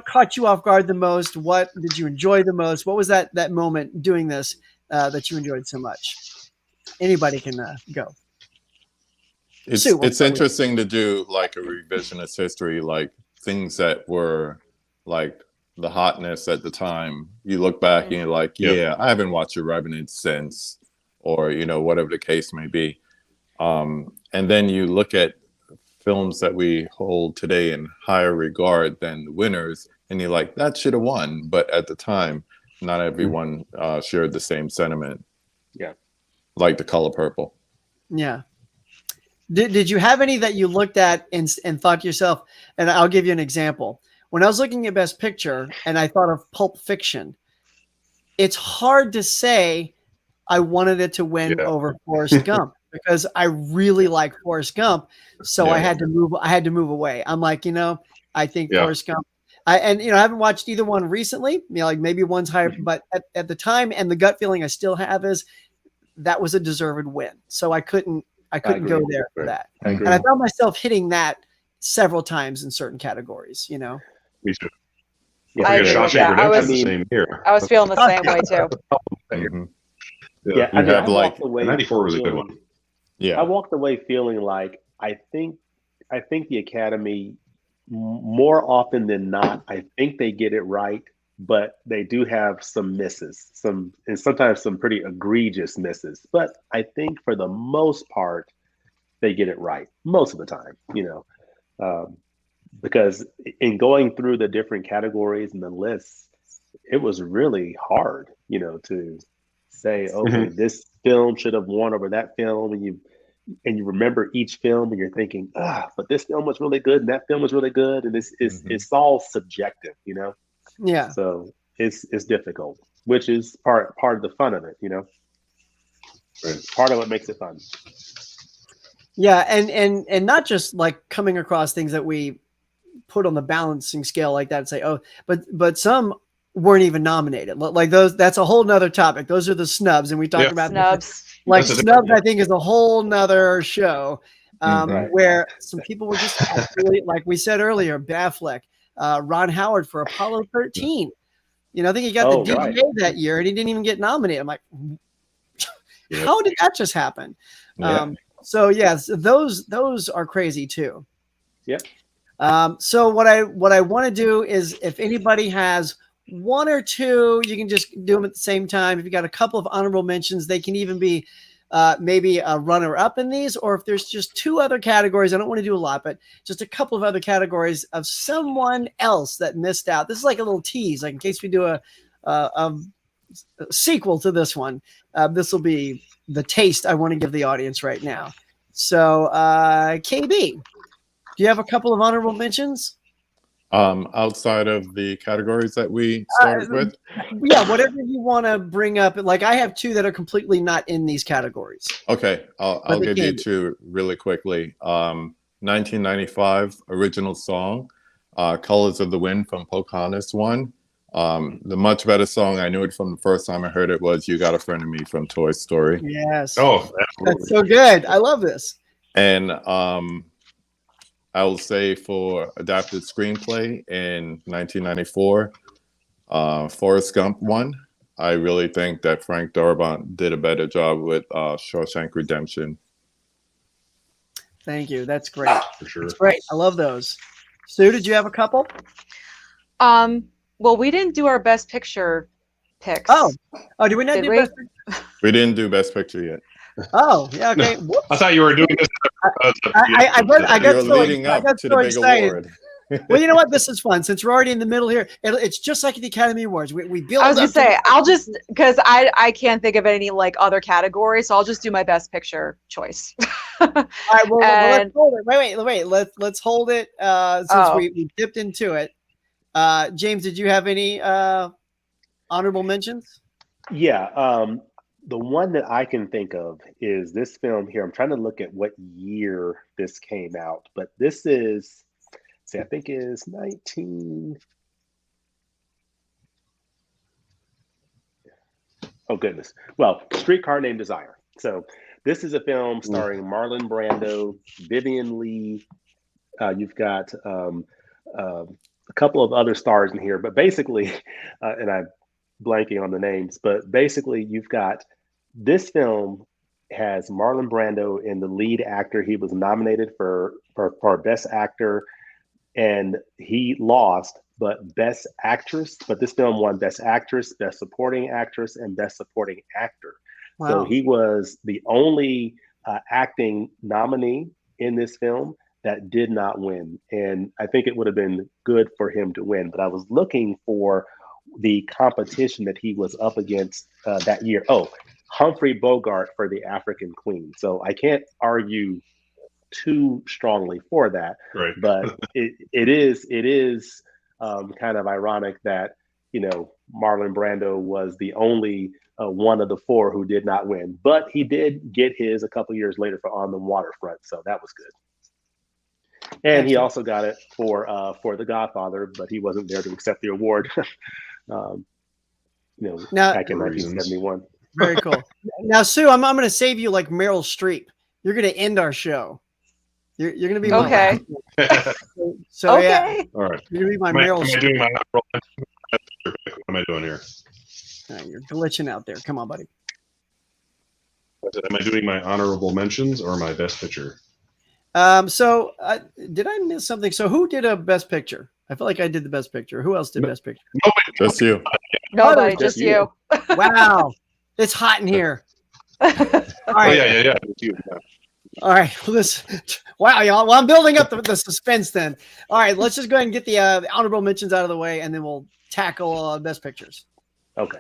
caught you off guard the most? What did you enjoy the most? What was that moment doing this that you enjoyed so much? Anybody can go. It's interesting to do like a revisionist history, like things that were like the hotness at the time. You look back and you're like, I haven't watched The Revenant since, or whatever the case may be. And then you look at films that we hold today in higher regard than the winners, and you're like, that should have won. But at the time, not everyone shared the same sentiment. Yeah. Like The Color Purple. Yeah. Did you have any that you looked at and thought to yourself, and I'll give you an example. When I was looking at Best Picture and I thought of Pulp Fiction, it's hard to say I wanted it to win over Forrest Gump. Because I really like Forrest Gump, so I had to move away. I'm like, I think Forrest Gump. I haven't watched either one recently. Like maybe one's higher, but at the time, and the gut feeling I still have is that was a deserved win. So I couldn't go there for that. And I found myself hitting that several times in certain categories. Me too. I agree with that. I was feeling the same way too. I have like 94 was a good one. Yeah, I walked away feeling like I think the Academy, more often than not, I think they get it right, but they do have some misses, and sometimes some pretty egregious misses. But I think for the most part, they get it right most of the time. Because in going through the different categories and the lists, it was really hard, to say, okay, this film should have won over that film, and you remember each film and you're thinking, but this film was really good and that film was really good, and it's all subjective, Yeah. So it's difficult, which is part of the fun of it, Right. Part of what makes it fun. Yeah, and not just like coming across things that we put on the balancing scale like that and say, but some weren't even nominated. Like those, that's a whole nother topic. Those are the snubs, and we talked about snubs. Like snubs, I think is a whole nother show. Where some people were just absolutely, like we said earlier, Ben Affleck, Ron Howard for Apollo 13. I think he got the DGA that year, and he didn't even get nominated. I'm like, how did that just happen? So yes, those are crazy too. Yeah. So what I want to do is, if anybody has one or two, you can just do them at the same time. If you got a couple of honorable mentions, they can even be maybe a runner-up in these, or if there's just two other categories, I don't want to do a lot, but just a couple of other categories of someone else that missed out. This is like a little tease, like in case we do a sequel to this one. This will be the taste I want to give the audience right now. So, KB, do you have a couple of honorable mentions? Outside of the categories that we started with? Yeah, whatever you want to bring up. Like I have two that are completely not in these categories. Okay, I'll give you two really quickly. 1995 original song, Colors of the Wind from Pocahontas won. The much better song, I knew it from the first time I heard it, was You Got a Friend in Me from Toy Story. Yes. Oh, absolutely. That's so good. I love this. And I will say for adapted screenplay in 1994, Forrest Gump won. I really think that Frank Darabont did a better job with Shawshank Redemption. Thank you. That's great. For sure. That's great. I love those. Sue, did you have a couple? Well, we didn't do our best picture picks. Oh, did we not Did do we? best picture? We didn't do Best Picture yet. Oh, yeah, okay. Whoops. I thought you were doing this. I got You're so, leading I up got to so the big excited. award. Well, you know what? This is fun. Since we're already in the middle here, it's just like the Academy Awards. We build I was up gonna say, I'll just, because I can't think of any like other categories, so I'll just do my best picture choice. All right, well, And- let's hold it. Wait. Let's hold it since we dipped into it. James, did you have any honorable mentions? Yeah. The one that I can think of is this film here. I'm trying to look at what year this came out, but this is, I think is 19. Oh goodness. Well, Streetcar Named Desire. So this is a film starring Marlon Brando, Vivian Leigh. You've got a couple of other stars in here, but basically, and I'm blanking on the names, but basically you've got this film has Marlon Brando in the lead actor. He was nominated for Best Actor, and he lost, but Best Actress. But this film won Best Actress, Best Supporting Actress, and Best Supporting Actor. Wow. So he was the only acting nominee in this film that did not win. And I think it would have been good for him to win. But I was looking for the competition that he was up against that year. Oh, Humphrey Bogart for The African Queen. So I can't argue too strongly for that. Right. But it is kind of ironic that, you know, Marlon Brando was the only one of the four who did not win. But he did get his a couple years later for On the Waterfront. So that was good. And he also got it for The Godfather, but he wasn't there to accept the award. Back in 1971. Very cool. Now, Sue, I'm going to save you like Meryl Streep. You're going to end our show. You're going to be okay. So okay. Yeah. All right. You're going to be my Am Meryl I Streep. doing my what am I doing here? You're glitching out there. Come on, buddy. Am I doing my honorable mentions or my best picture? So did I miss something? So who did a best picture? I feel like I did the best picture. Who else did best picture? Just you. Nobody, just you. Wow. It's hot in here. All right. Oh, yeah. You. All right. Wow, y'all. Well, I'm building up the suspense then. All right. Let's just go ahead and get the honorable mentions out of the way, and then we'll tackle best pictures. Okay.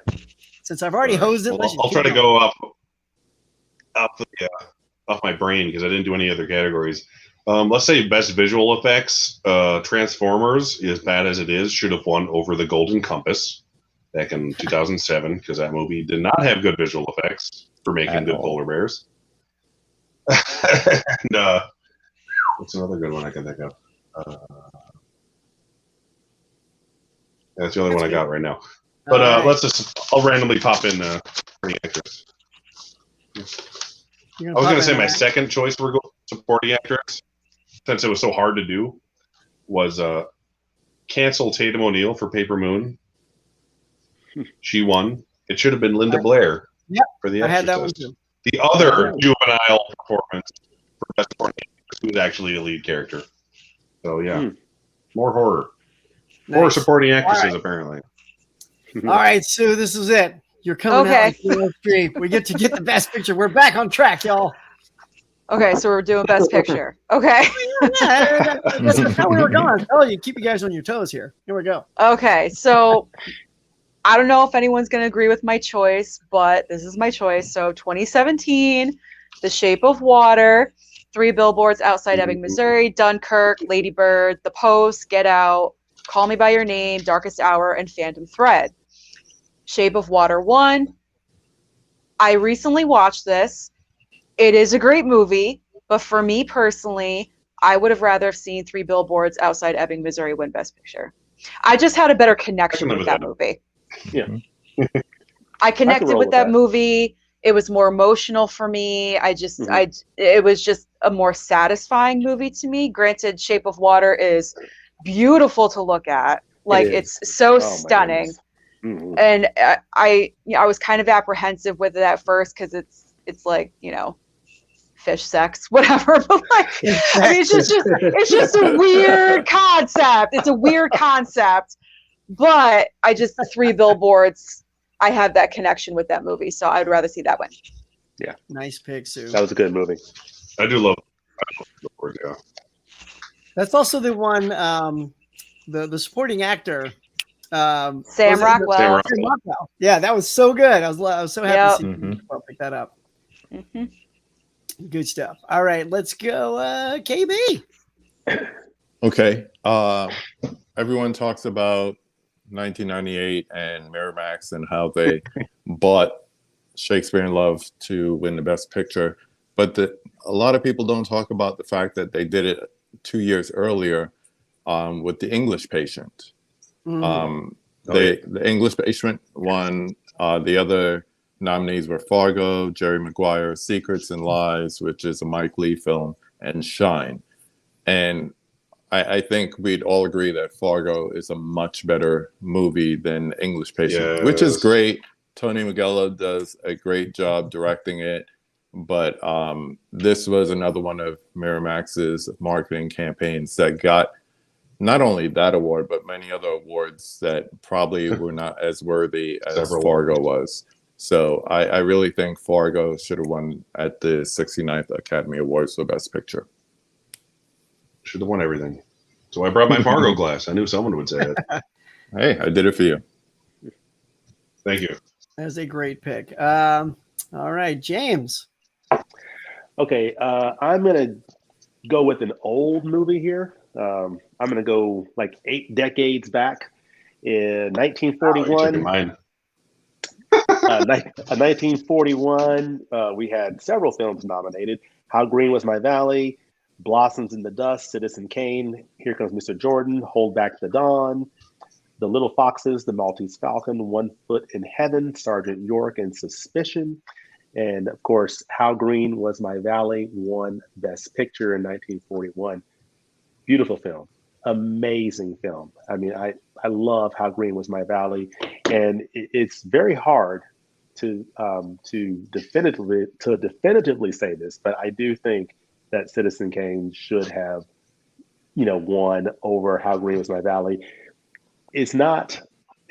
Since I've already hosed it, Well, I'll try to go off my brain because I didn't do any other categories. Let's say best visual effects. Transformers, as bad as it is, should have won over The Golden Compass back in 2007 because that movie did not have good visual effects for making good polar bears. And what's another good one I can think of? That's the only one I got right now. But I'll randomly pop in supporting actress. I was going to say my second choice for supporting actress, since it was so hard to do, was cancel Tatum O'Neal for Paper Moon. She won. It should have been Linda Blair for The Exorcist. I had that one too. The other juvenile performance for best supporting actress, who was actually a lead character. So yeah, more horror. Nice. More supporting actresses apparently. All right, Sue, this is it. You're coming out like Meryl Streep. We get the best picture. We're back on track, y'all. Okay, so we're doing Best Picture. Okay. Yeah, that's how we were going. Oh, you keep you guys on your toes here. Here we go. Okay, so I don't know if anyone's going to agree with my choice, but this is my choice. So 2017, The Shape of Water, Three Billboards Outside Ebbing, Missouri, Dunkirk, Lady Bird, The Post, Get Out, Call Me by Your Name, Darkest Hour, and Phantom Thread. Shape of Water won. I recently watched this. It is a great movie, but for me personally, I would have rather have seen Three Billboards Outside Ebbing, Missouri win Best Picture. I just had a better connection with that movie. Yeah. I connected with that movie. It was more emotional for me. It was just a more satisfying movie to me. Granted, Shape of Water is beautiful to look at. Like, it's so stunning. Mm-hmm. And I was kind of apprehensive with it at first because it's like, fish sex, whatever. But like, I mean, it's just a weird concept. It's a weird concept. But Three Billboards, I have that connection with that movie, so I'd rather see that one. Yeah. Nice pick, Sue. That was a good movie. I do love Billboard, yeah. That's also the one, the supporting actor. Sam Rockwell. Sam Rockwell. Yeah, that was so good. I was so happy to see you pick that up. Mm-hmm. Good stuff. All right, let's go, KB. Okay. Everyone talks about 1998 and Miramax and how they bought Shakespeare in Love to win the Best Picture, but a lot of people don't talk about the fact that they did it 2 years earlier with The English Patient. The English Patient won. The other nominees were Fargo, Jerry Maguire, Secrets and Lies, which is a Mike Leigh film, and Shine. And I think we'd all agree that Fargo is a much better movie than English Patient, which is great. Tony Minghella does a great job directing it. But this was another one of Miramax's marketing campaigns that got not only that award, but many other awards that probably were not as worthy as Fargo was. So I really think Fargo should have won at the 69th Academy Awards for Best Picture. Should have won everything. So I brought my Fargo glass. I knew someone would say it. Hey, I did it for you. Thank you. That's a great pick. All right, James. Okay, I'm going to go with an old movie here. I'm going to go like 8 decades back in 1941. 1941, we had several films nominated. How Green Was My Valley, Blossoms in the Dust, Citizen Kane, Here Comes Mr. Jordan, Hold Back the Dawn, The Little Foxes, The Maltese Falcon, One Foot in Heaven, Sergeant York, and Suspicion. And of course, How Green Was My Valley won Best Picture in 1941. Beautiful film. Amazing film. I mean, I love How Green Was My Valley, and it's very hard to definitively say this, but I do think that Citizen Kane should have, won over How Green Was My Valley. It's not.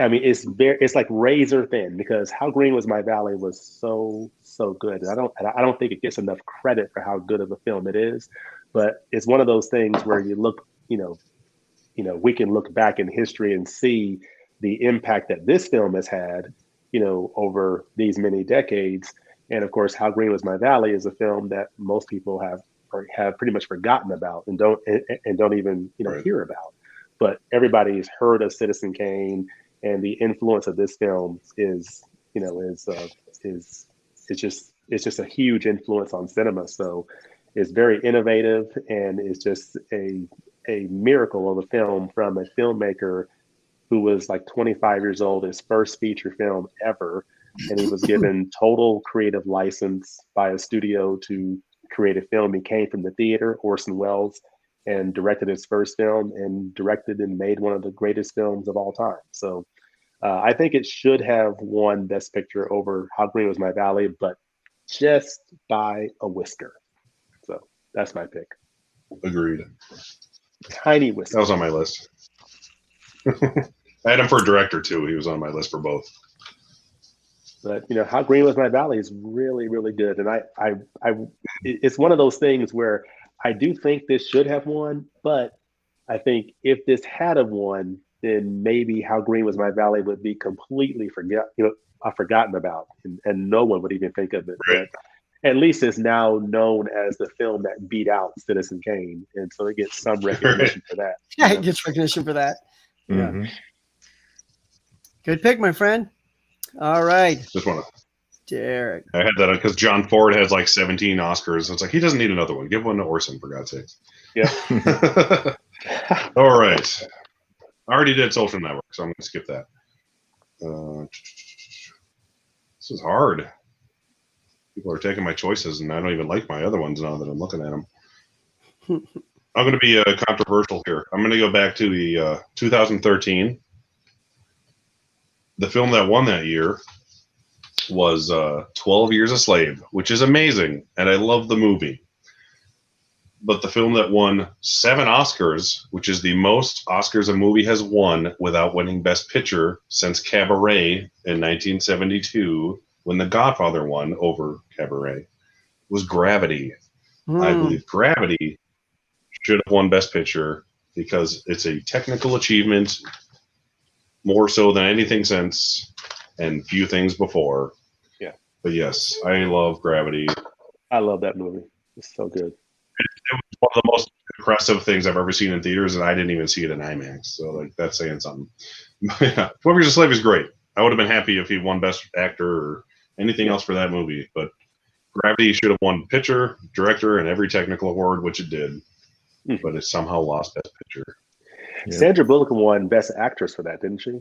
I mean, it's like razor thin because How Green Was My Valley was so good. And I don't think it gets enough credit for how good of a film it is, but it's one of those things where you look, we can look back in history and see the impact that this film has had, over these many decades. And of course, How Green Was My Valley is a film that most people have pretty much forgotten about and don't even hear about. But everybody's heard of Citizen Kane, and the influence of this film is just a huge influence on cinema. So it's very innovative, and it's just a miracle of a film from a filmmaker who was like 25 years old, his first feature film ever. And he was given total creative license by a studio to create a film. He came from the theater, Orson Welles, and directed his first film and directed and made one of the greatest films of all time. So I think it should have won Best Picture over How Green Was My Valley, but just by a whisker. So that's my pick. Agreed. Tiny whisker. That was on my list. I had him for director too. He was on my list for both. But How Green Was My Valley is really, really good, and it's one of those things where I do think this should have won, but I think if this had have won, then maybe How Green Was My Valley would be completely forgotten about, and no one would even think of it. Right. But at least it's now known as the film that beat out Citizen Kane, and so it gets some recognition for that. Yeah, it gets recognition for that. Mm-hmm. Good pick, my friend. All right, Just want to. Derek. I had that because John Ford has like 17 Oscars. It's like he doesn't need another one. Give one to Orson for God's sakes. Yeah. All right. I already did Social Network, so I'm going to skip that. This is hard. People are taking my choices, and I don't even like my other ones now that I'm looking at them. I'm going to be controversial here. I'm going to go back to the 2013. The film that won that year was 12 Years a Slave, which is amazing, and I love the movie. But the film that won 7 Oscars, which is the most Oscars a movie has won without winning Best Picture since Cabaret in 1972, when The Godfather won over Cabaret, was Gravity. I believe Gravity should have won Best Picture because it's a technical achievement more so than anything since and few things before. Yeah. But yes, I love Gravity. I love that movie. It's so good. It was one of the most impressive things I've ever seen in theaters, and I didn't even see it in IMAX. So, like, that's saying something. Yeah, 12 Years a Slave is great. I would have been happy if he won Best Actor or anything else for that movie. But Gravity should have won Picture, Director, and every technical award, which it did. But it somehow lost Best Picture. Yeah. Sandra Bullock won Best Actress for that, didn't she?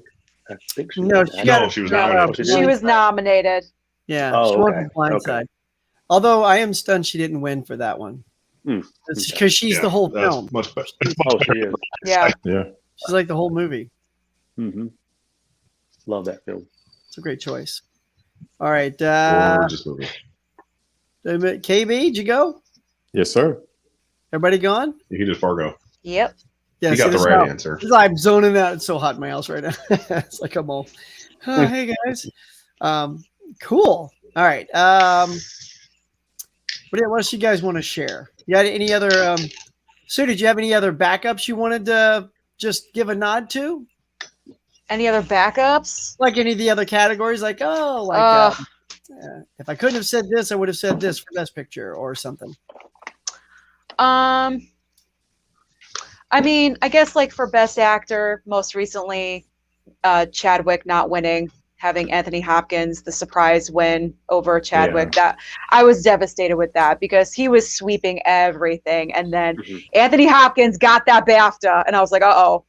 I think she No, did. she was got- nominated. She was nominated. Yeah, Oh, she won okay. for Blindside. Although I am stunned she didn't win for that one. It's because she's the whole that's film. much better. Oh, she is. Yeah. Yeah. She's like the whole movie. Mm-hmm. Love that film. It's a great choice. All right. Gorgeous movie. KB, did you go? Yes, sir. Everybody gone? He did Fargo. Yep. Yeah, He got the right answer. I'm zoning out. It's so hot in my house right now. It's like I'm all, oh, hey guys. Cool. All right. What else you guys want to share? You got any other Sue, did you have any other backups you wanted to just give a nod to? Any other backups? Like any of the other categories? Like, if I couldn't have said this, I would have said this for Best Picture or something. I mean, I guess like for Best Actor, most recently, Chadwick not winning, having Anthony Hopkins the surprise win over Chadwick. That I was devastated with that because he was sweeping everything, and then Anthony Hopkins got that BAFTA, and I was like, uh-oh.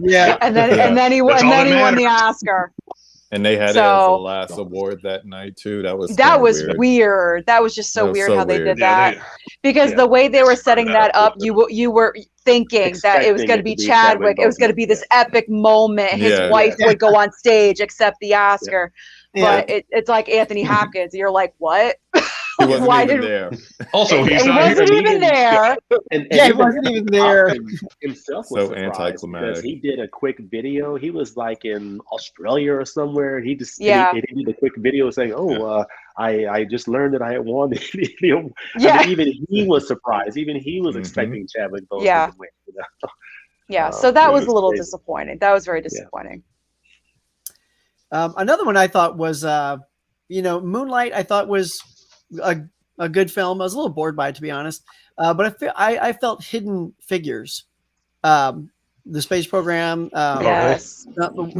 Yeah. and then he won the Oscar. And they had it as the last award that night too. That was weird. That was just so weird how they did that. Because the way they were setting that up, you were thinking that it was going to be Chadwick. It was going to be this epic moment. His wife would go on stage, accept the Oscar. Yeah. But it's like Anthony Hopkins. You're like, what? He wasn't even there. Also, he wasn't even there. He wasn't even there. Himself was so anticlimactic. He did a quick video. He was like in Australia or somewhere. He just he did a quick video saying, I just learned that I had won the video. I mean, even he was surprised. Even he was expecting Chadwick Boseman to win. You know? Yeah, so that was a little disappointing. That was very disappointing. Another one I thought was, Moonlight. I thought was a good film. I was a little bored by it, to be honest. But I felt Hidden Figures, the space program,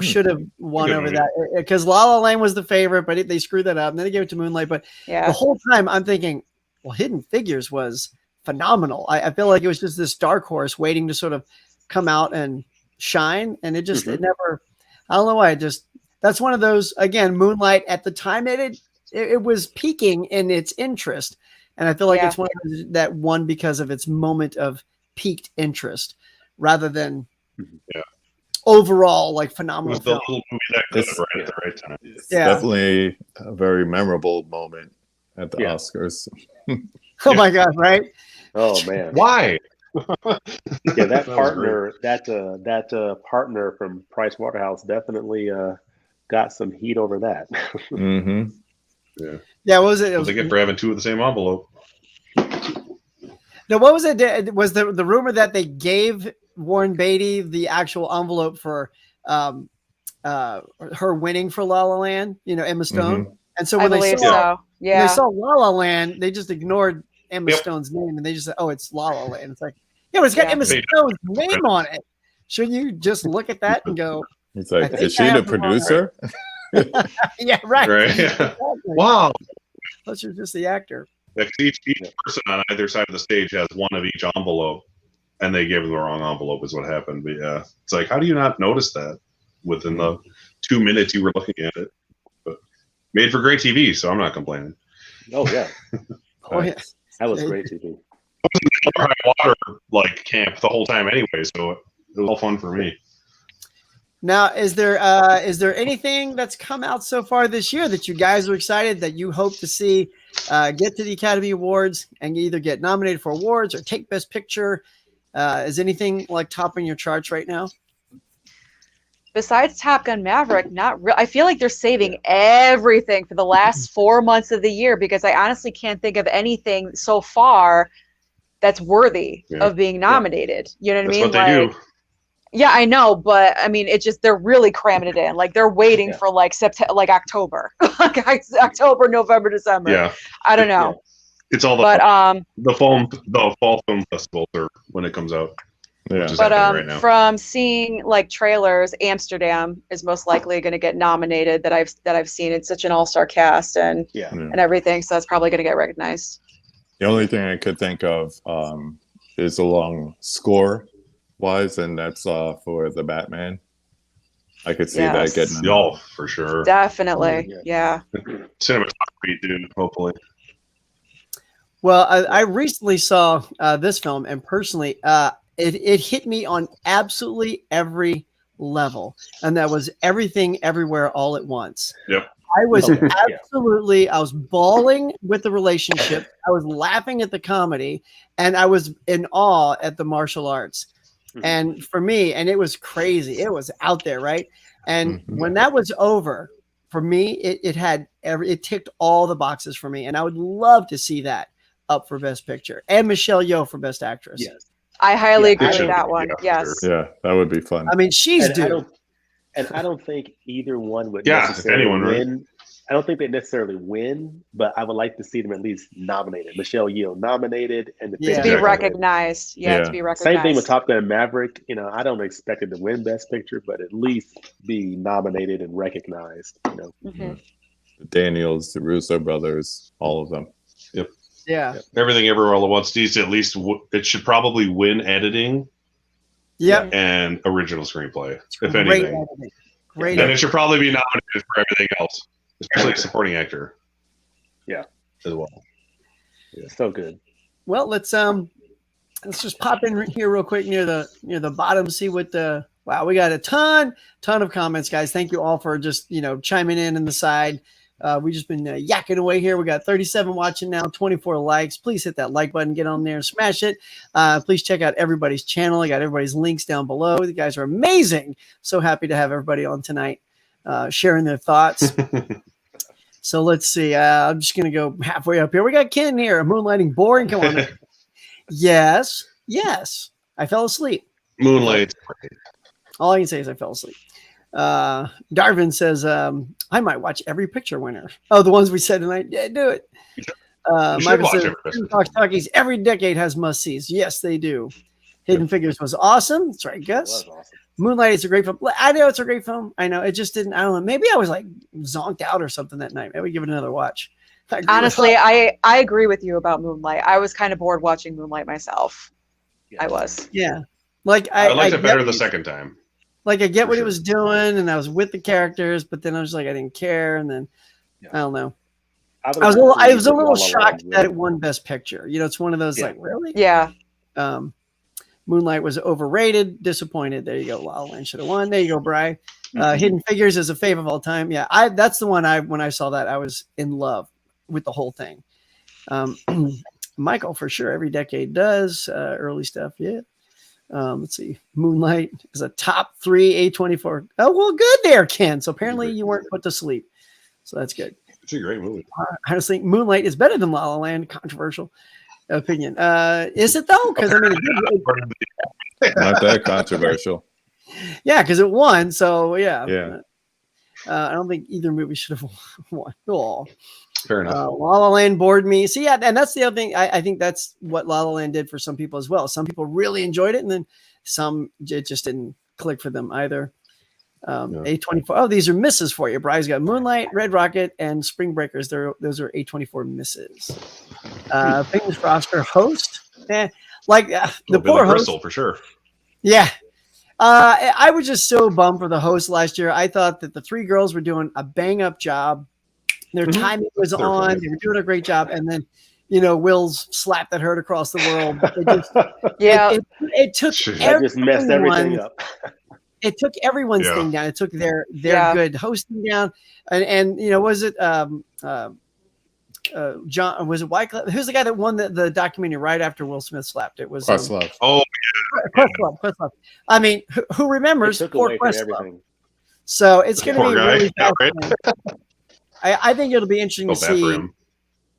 should have won over that because La La Land was the favorite, but they screwed that up and then they gave it to Moonlight. But the whole time I'm thinking, well, Hidden Figures was phenomenal. I feel like it was just this dark horse waiting to sort of come out and shine, and it just it never. I don't know why. That's one of those, again, Moonlight at the time it was peaking in its interest. And I feel like it's one of those that won because of its moment of peaked interest rather than overall like phenomenal film. Movie that good at the right time. It's definitely a very memorable moment at the Oscars. Oh my God, right? Oh man. Why? Yeah, that That was partner, that partner from Price Waterhouse definitely got some heat over that. Mm-hmm. Yeah, what was it? It What was, they get for having two of the same envelope. no, what was it? Was the rumor that they gave Warren Beatty the actual envelope for her winning for La La Land? You know, Emma Stone. Mm-hmm. And so I when they believe saw so. when Yeah. they saw La La Land, they just ignored Emma Yep. Stone's name and they just said, "Oh, it's La La Land." It's like, yeah, but it's got Yeah. Emma They- Stone's name on it. Shouldn't you just look at that and go, It's like, I think is she I the have the wrong- producer? "Yeah, right." Right. Exactly. Wow. Plus, you're just the actor. Like each person on either side of the stage has one of each envelope, and they gave them the wrong envelope is what happened. But yeah, it's like, how do you not notice that within the 2 minutes you were looking at it? But made for great TV, so I'm not complaining. Oh yeah, Oh, yeah. that was great TV. High water like camp the whole time anyway, so it was all fun for me. Now, is there anything that's come out so far this year that you guys are excited that you hope to see get to the Academy Awards and either get nominated for awards or take Best Picture? Is anything like topping your charts right now? Besides Top Gun Maverick, not real. I feel like they're saving everything for the last 4 months of the year because I honestly can't think of anything so far that's worthy of being nominated. You know what I That's mean? what they do. Yeah, I know, but I mean, it's just they're really cramming it in. Like they're waiting for like September, like October, like October, November, December. Yeah, I don't know, it's all but the fall film festivals are when it comes out. Yeah. Which is but happening right now. from seeing like trailers, Amsterdam is most likely going to get nominated. That I've seen. It's such an all-star cast and everything, so that's probably going to get recognized. The only thing I could think of is along score wise, and that's for the Batman. I could see that getting Oh, for sure. Definitely, yeah. Cinematography, dude. Hopefully. Well, I recently saw this film, and personally, it hit me on absolutely every level, and that was Everything Everywhere All at Once. Yep. I was I was bawling with the relationship. I was laughing at the comedy, and I was in awe at the martial arts. And for me, and it was crazy. It was out there, right? And when that was over, for me, it ticked all the boxes for me, and I would love to see that up for Best Picture and Michelle Yeoh for Best Actress. Yes. I highly agree with that one. Yes. Yeah, that would be fun. I mean, she's due. I don't think either one would if necessarily anyone, win. right? I don't think they necessarily win, but I would like to see them at least nominated. Michelle Yeoh nominated and the To be recognized. Yeah, to be recognized. Same thing with Top Gun Maverick. You know, I don't expect it to win Best Picture, but at least be nominated and recognized. You know, The Daniels, the Russo brothers, all of them. Yep. Yeah. Everything Everywhere All at Once needs at least it should probably win editing. Yep. And original screenplay, if Great anything. editing. Great. And it should probably be nominated for everything else, especially supporting actor. Yeah. As well. Yeah. So good. Well, let's just pop in here real quick near the bottom. See what wow, we got a ton of comments, guys. Thank you all for just chiming in the side. We've just been yakking away here. We got 37 watching now, 24 likes. Please hit that like button, get on there, smash it. Please check out everybody's channel. I got everybody's links down below. You guys are amazing. So happy to have everybody on tonight, sharing their thoughts. So let's see. I'm just going to go halfway up here. We got Ken here. Moonlighting boring. Come on. Yes. I fell asleep. Moonlight. All I can say is I fell asleep. Darvin says, I might watch every picture winner. Oh, the ones we said tonight. Yeah, do it. Michael says, Talkies, every decade has must-sees. Yes, they do. Hidden Figures was awesome. That's right, Gus. It was awesome. Moonlight is a great film. I know it's a great film. I know. It just didn't, I don't know. Maybe I was like zonked out or something that night. Maybe give it another watch. Honestly, I agree with you about Moonlight. I was kind of bored watching Moonlight myself. Yeah. I was. Yeah. Like I liked it better the second time. Like I get what he was doing, and I was with the characters, but then I was like, I didn't care, and then I don't know. I was a little shocked that it won Best Picture. It's one of those like, really? Yeah. Moonlight was overrated, disappointed. There you go. La La Land should have won. There you go, Bri. Hidden Figures is a fave of all time. Yeah, that's the one when I saw that, I was in love with the whole thing. Michael, for sure. Every decade does. Early stuff, yeah. Let's see. Moonlight is a top 3 A24. Oh, well, good there, Ken. So apparently you weren't put to sleep. So that's good. It's a great movie. I just think Moonlight is better than La La Land. Controversial opinion. Is it though? Because I mean, Not that controversial. yeah, because it won. So yeah. Yeah. I don't think either movie should have won. Oh. Fair enough. La La Land bored me. See, yeah, and that's the other thing. I think that's what La La Land did for some people as well. Some people really enjoyed it, and then some it just didn't click for them either. A24. Oh, these are misses for you. Bry's got Moonlight, Red Rocket, and Spring Breakers. Those are A24 misses. Fingers for Oscar. Host. The poor host. Crystal, for sure. Yeah. I was just so bummed for the host last year. I thought that the three girls were doing a bang up job. Their timing was on. Funny. They were doing a great job. And then, Will's slap that hurt across the world. It took that just messed everything up. It took everyone's thing down. It took their good hosting down. And was it John? Was it Wycliffe? Who's the guy that won the documentary right after Will Smith slapped? It was Questlove. Questlove. I mean, who remembers poor Questlove? So it's going to be really fascinating. I think it'll be interesting to see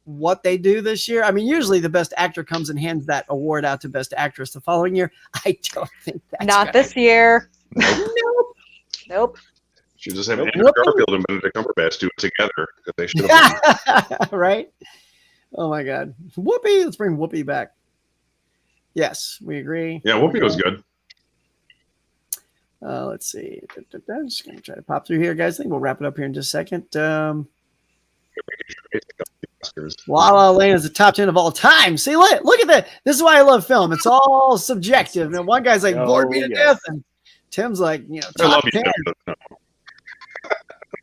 what they do this year. I mean, usually the best actor comes and hands that award out to best actress the following year. I don't think that's not this year. Nope. Should just have Andrew Garfield and Benedict Cumberbatch do it together. They should have. Right? Oh my God. Whoopi. Let's bring Whoopi back. Yes, we agree. Yeah, Whoopi was good. Let's see. I'm just going to try to pop through here, guys. I think we'll wrap it up here in just a second. La La Land is the top 10 of all time. See, look at that. This is why I love film. It's all subjective. And one guy's like, bored me to death. And Tim's like, top 10.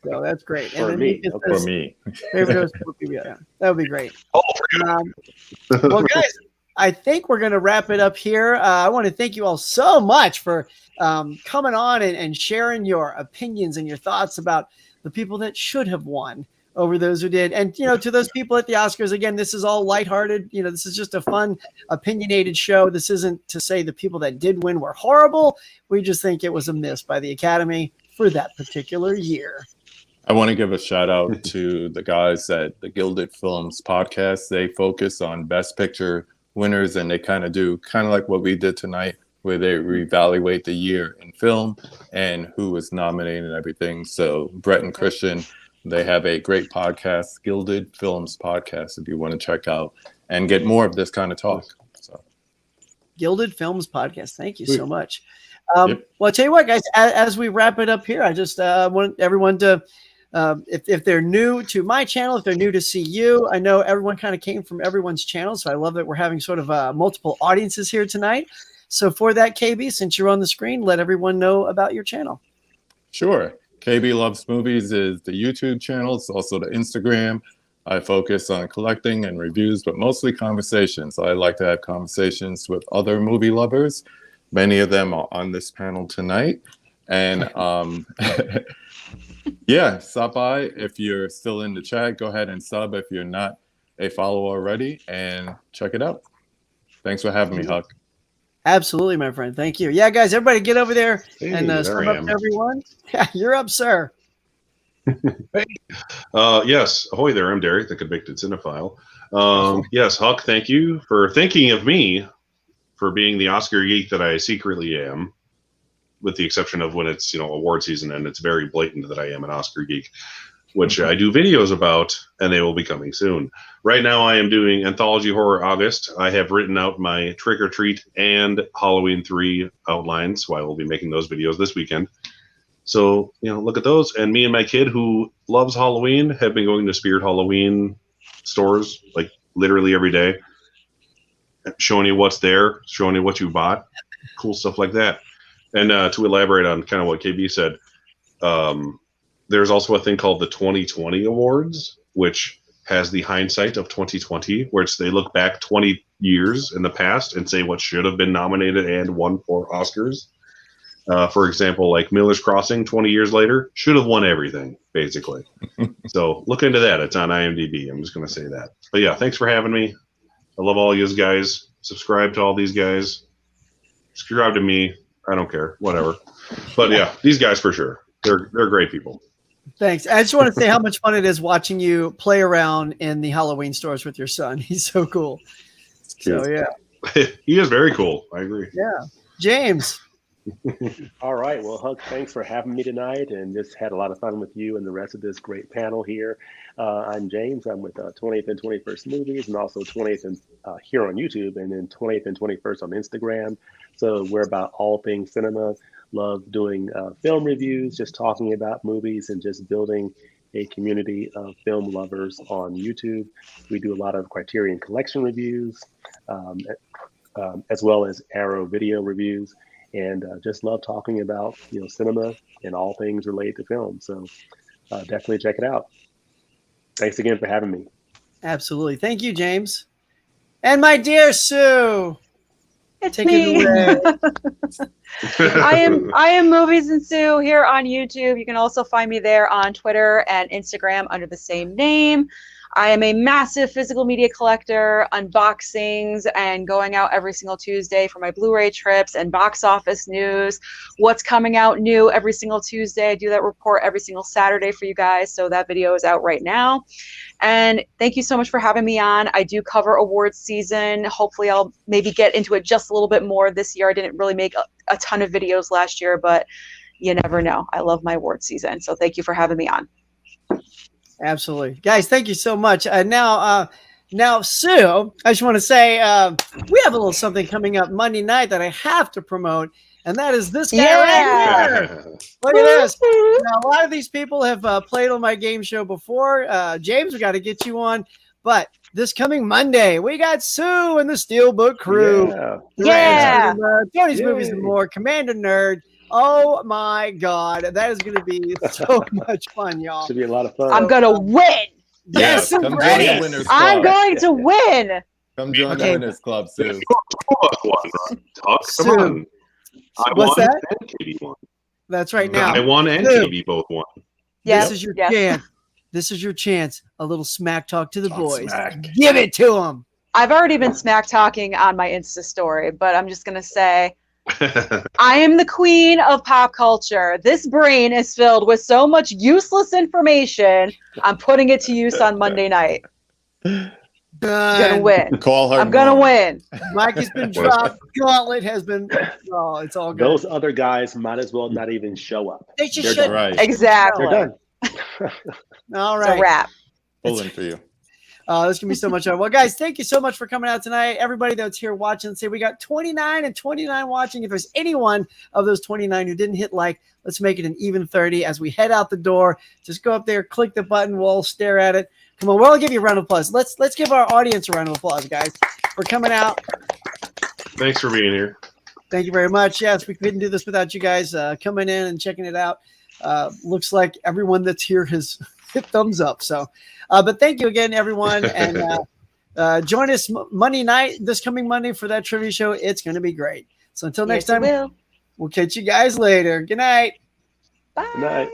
So that's great. For me. That would be great. Well, guys, I think we're going to wrap it up here. I want to thank you all so much for coming on and sharing your opinions and your thoughts about the people that should have won over those who did. And, to those people at the Oscars, again, this is all lighthearted. This is just a fun, opinionated show. This isn't to say the people that did win were horrible. We just think it was a miss by the Academy for that particular year. I want to give a shout out to the guys at the Gilded Films podcast. They focus on Best Picture winners, and they kind of like what we did tonight, where they reevaluate the year in film and who was nominated and everything. So Brett and Christian, they have a great podcast, Gilded Films podcast, if you want to check out and get more of this kind of talk. So, Gilded Films podcast. Thank you so much. Well, I'll tell you what, guys, as we wrap it up here, I just want everyone to, if they're new to my channel, if they're new to see you, I know everyone kind of came from everyone's channel. So I love that we're having sort of multiple audiences here tonight. So for that, KB, since you're on the screen, let everyone know about your channel. Sure. KBLovesMovies is the YouTube channel. It's also the Instagram. I focus on collecting and reviews, but mostly conversations. I like to have conversations with other movie lovers. Many of them are on this panel tonight. And stop by. If you're still in the chat, go ahead and sub if you're not a follower already, and check it out. Thanks for having me, Huck. Absolutely, my friend. Thank you. Yeah, guys, everybody get over there and sub up to everyone. Yeah, you're up, sir. Hey. Yes. Ahoy there. I'm Derek, the convicted cinephile. Yes, Huck, thank you for thinking of me for being the Oscar geek that I secretly am, with the exception of when it's, award season, and it's very blatant that I am an Oscar geek, which I do videos about, and they will be coming soon. Right now I am doing Anthology Horror August. I have written out my Trick or Treat and Halloween 3 outlines, so I will be making those videos this weekend. So, look at those. And me and my kid, who loves Halloween, have been going to Spirit Halloween stores, like, literally every day, showing you what's there, showing you what you bought, cool stuff like that. And to elaborate on kind of what KB said, there's also a thing called the 2020 Awards, which has the hindsight of 2020, where they look back 20 years in the past and say what should have been nominated and won for Oscars. For example, like Miller's Crossing 20 years later should have won everything, basically. So look into that. It's on IMDb. I'm just going to say that. But yeah, thanks for having me. I love all you guys. Subscribe to all these guys. Subscribe to me. I don't care. Whatever. But yeah, these guys for sure. They're great people. Thanks. I just want to say how much fun it is watching you play around in the Halloween stores with your son. He's so cool. So yeah. He is very cool. I agree. Yeah. James. All right. Well, Huck, thanks for having me tonight, and just had a lot of fun with you and the rest of this great panel here. I'm James. I'm with 20th and 21st Movies, and also 20th and here on YouTube, and then 20th and 21st on Instagram. So we're about all things cinema. Love doing film reviews, just talking about movies, and just building a community of film lovers on YouTube. We do a lot of Criterion Collection reviews, as well as Arrow video reviews. And just love talking about cinema and all things related to film. So definitely check it out. Thanks again for having me. Absolutely. Thank you, James. And my dear Sue. It's Take me. it away. I am Movies&Sue here on YouTube. You can also find me there on Twitter and Instagram under the same name. I am a massive physical media collector, unboxings, and going out every single Tuesday for my Blu-ray trips and box office news. What's coming out new every single Tuesday. I do that report every single Saturday for you guys, so that video is out right now. And thank you so much for having me on. I do cover awards season. Hopefully I'll maybe get into it just a little bit more this year. I didn't really make a ton of videos last year, but you never know. I love my awards season, so thank you for having me on. Absolutely. Guys, thank you so much. Now, Sue, I just want to say we have a little something coming up Monday night that I have to promote, and that is this guy right here. Look at this. Now, a lot of these people have played on my game show before. James, we got to get you on. But this coming Monday, we got Sue and the Steelbook crew. Yeah. Johnny's Movies and More, Commander Nerd. Oh my God, that is going to be so much fun, y'all. Should be a lot of fun. I'm going to win. Yes, come join the Winners Club. I'm going to win. Come join the Winners Club, Sue. Come on. I What's won that? and Katie won. That's right. Now I won and Sue, Katie both won. This is your chance. This is your chance. A little smack talk to the Talk boys. smack. Give it to them. I've already been smack talking on my Insta story, but I'm just going to say, I am the queen of pop culture. This brain is filled with so much useless information. I'm putting it to use on Monday night. I'm gonna win. Call her. I'm gonna win. Mic has been dropped. Gauntlet has been. Oh, it's all good. Those other guys might as well not even show up. They just They're should. done. Right. Exactly. They're done. All It's a right. wrap. Pulling for you. This can be so much fun. Well, guys, thank you so much for coming out tonight. Everybody that's here watching, say we got 29 and 29 watching. If there's any one of those 29 who didn't hit like, let's make it an even 30 as we head out the door. Just go up there, click the button, we'll all stare at it. Come on, we'll all give you a round of applause. Let's give our audience a round of applause, guys, for coming out. Thanks for being here. Thank you very much. Yes, we couldn't do this without you guys coming in and checking it out. Looks like everyone that's here has hit thumbs up. So, but thank you again, everyone. And join us Monday night, this coming Monday for that trivia show. It's going to be great. So until next time, we'll catch you guys later. Good night. Bye. Good night.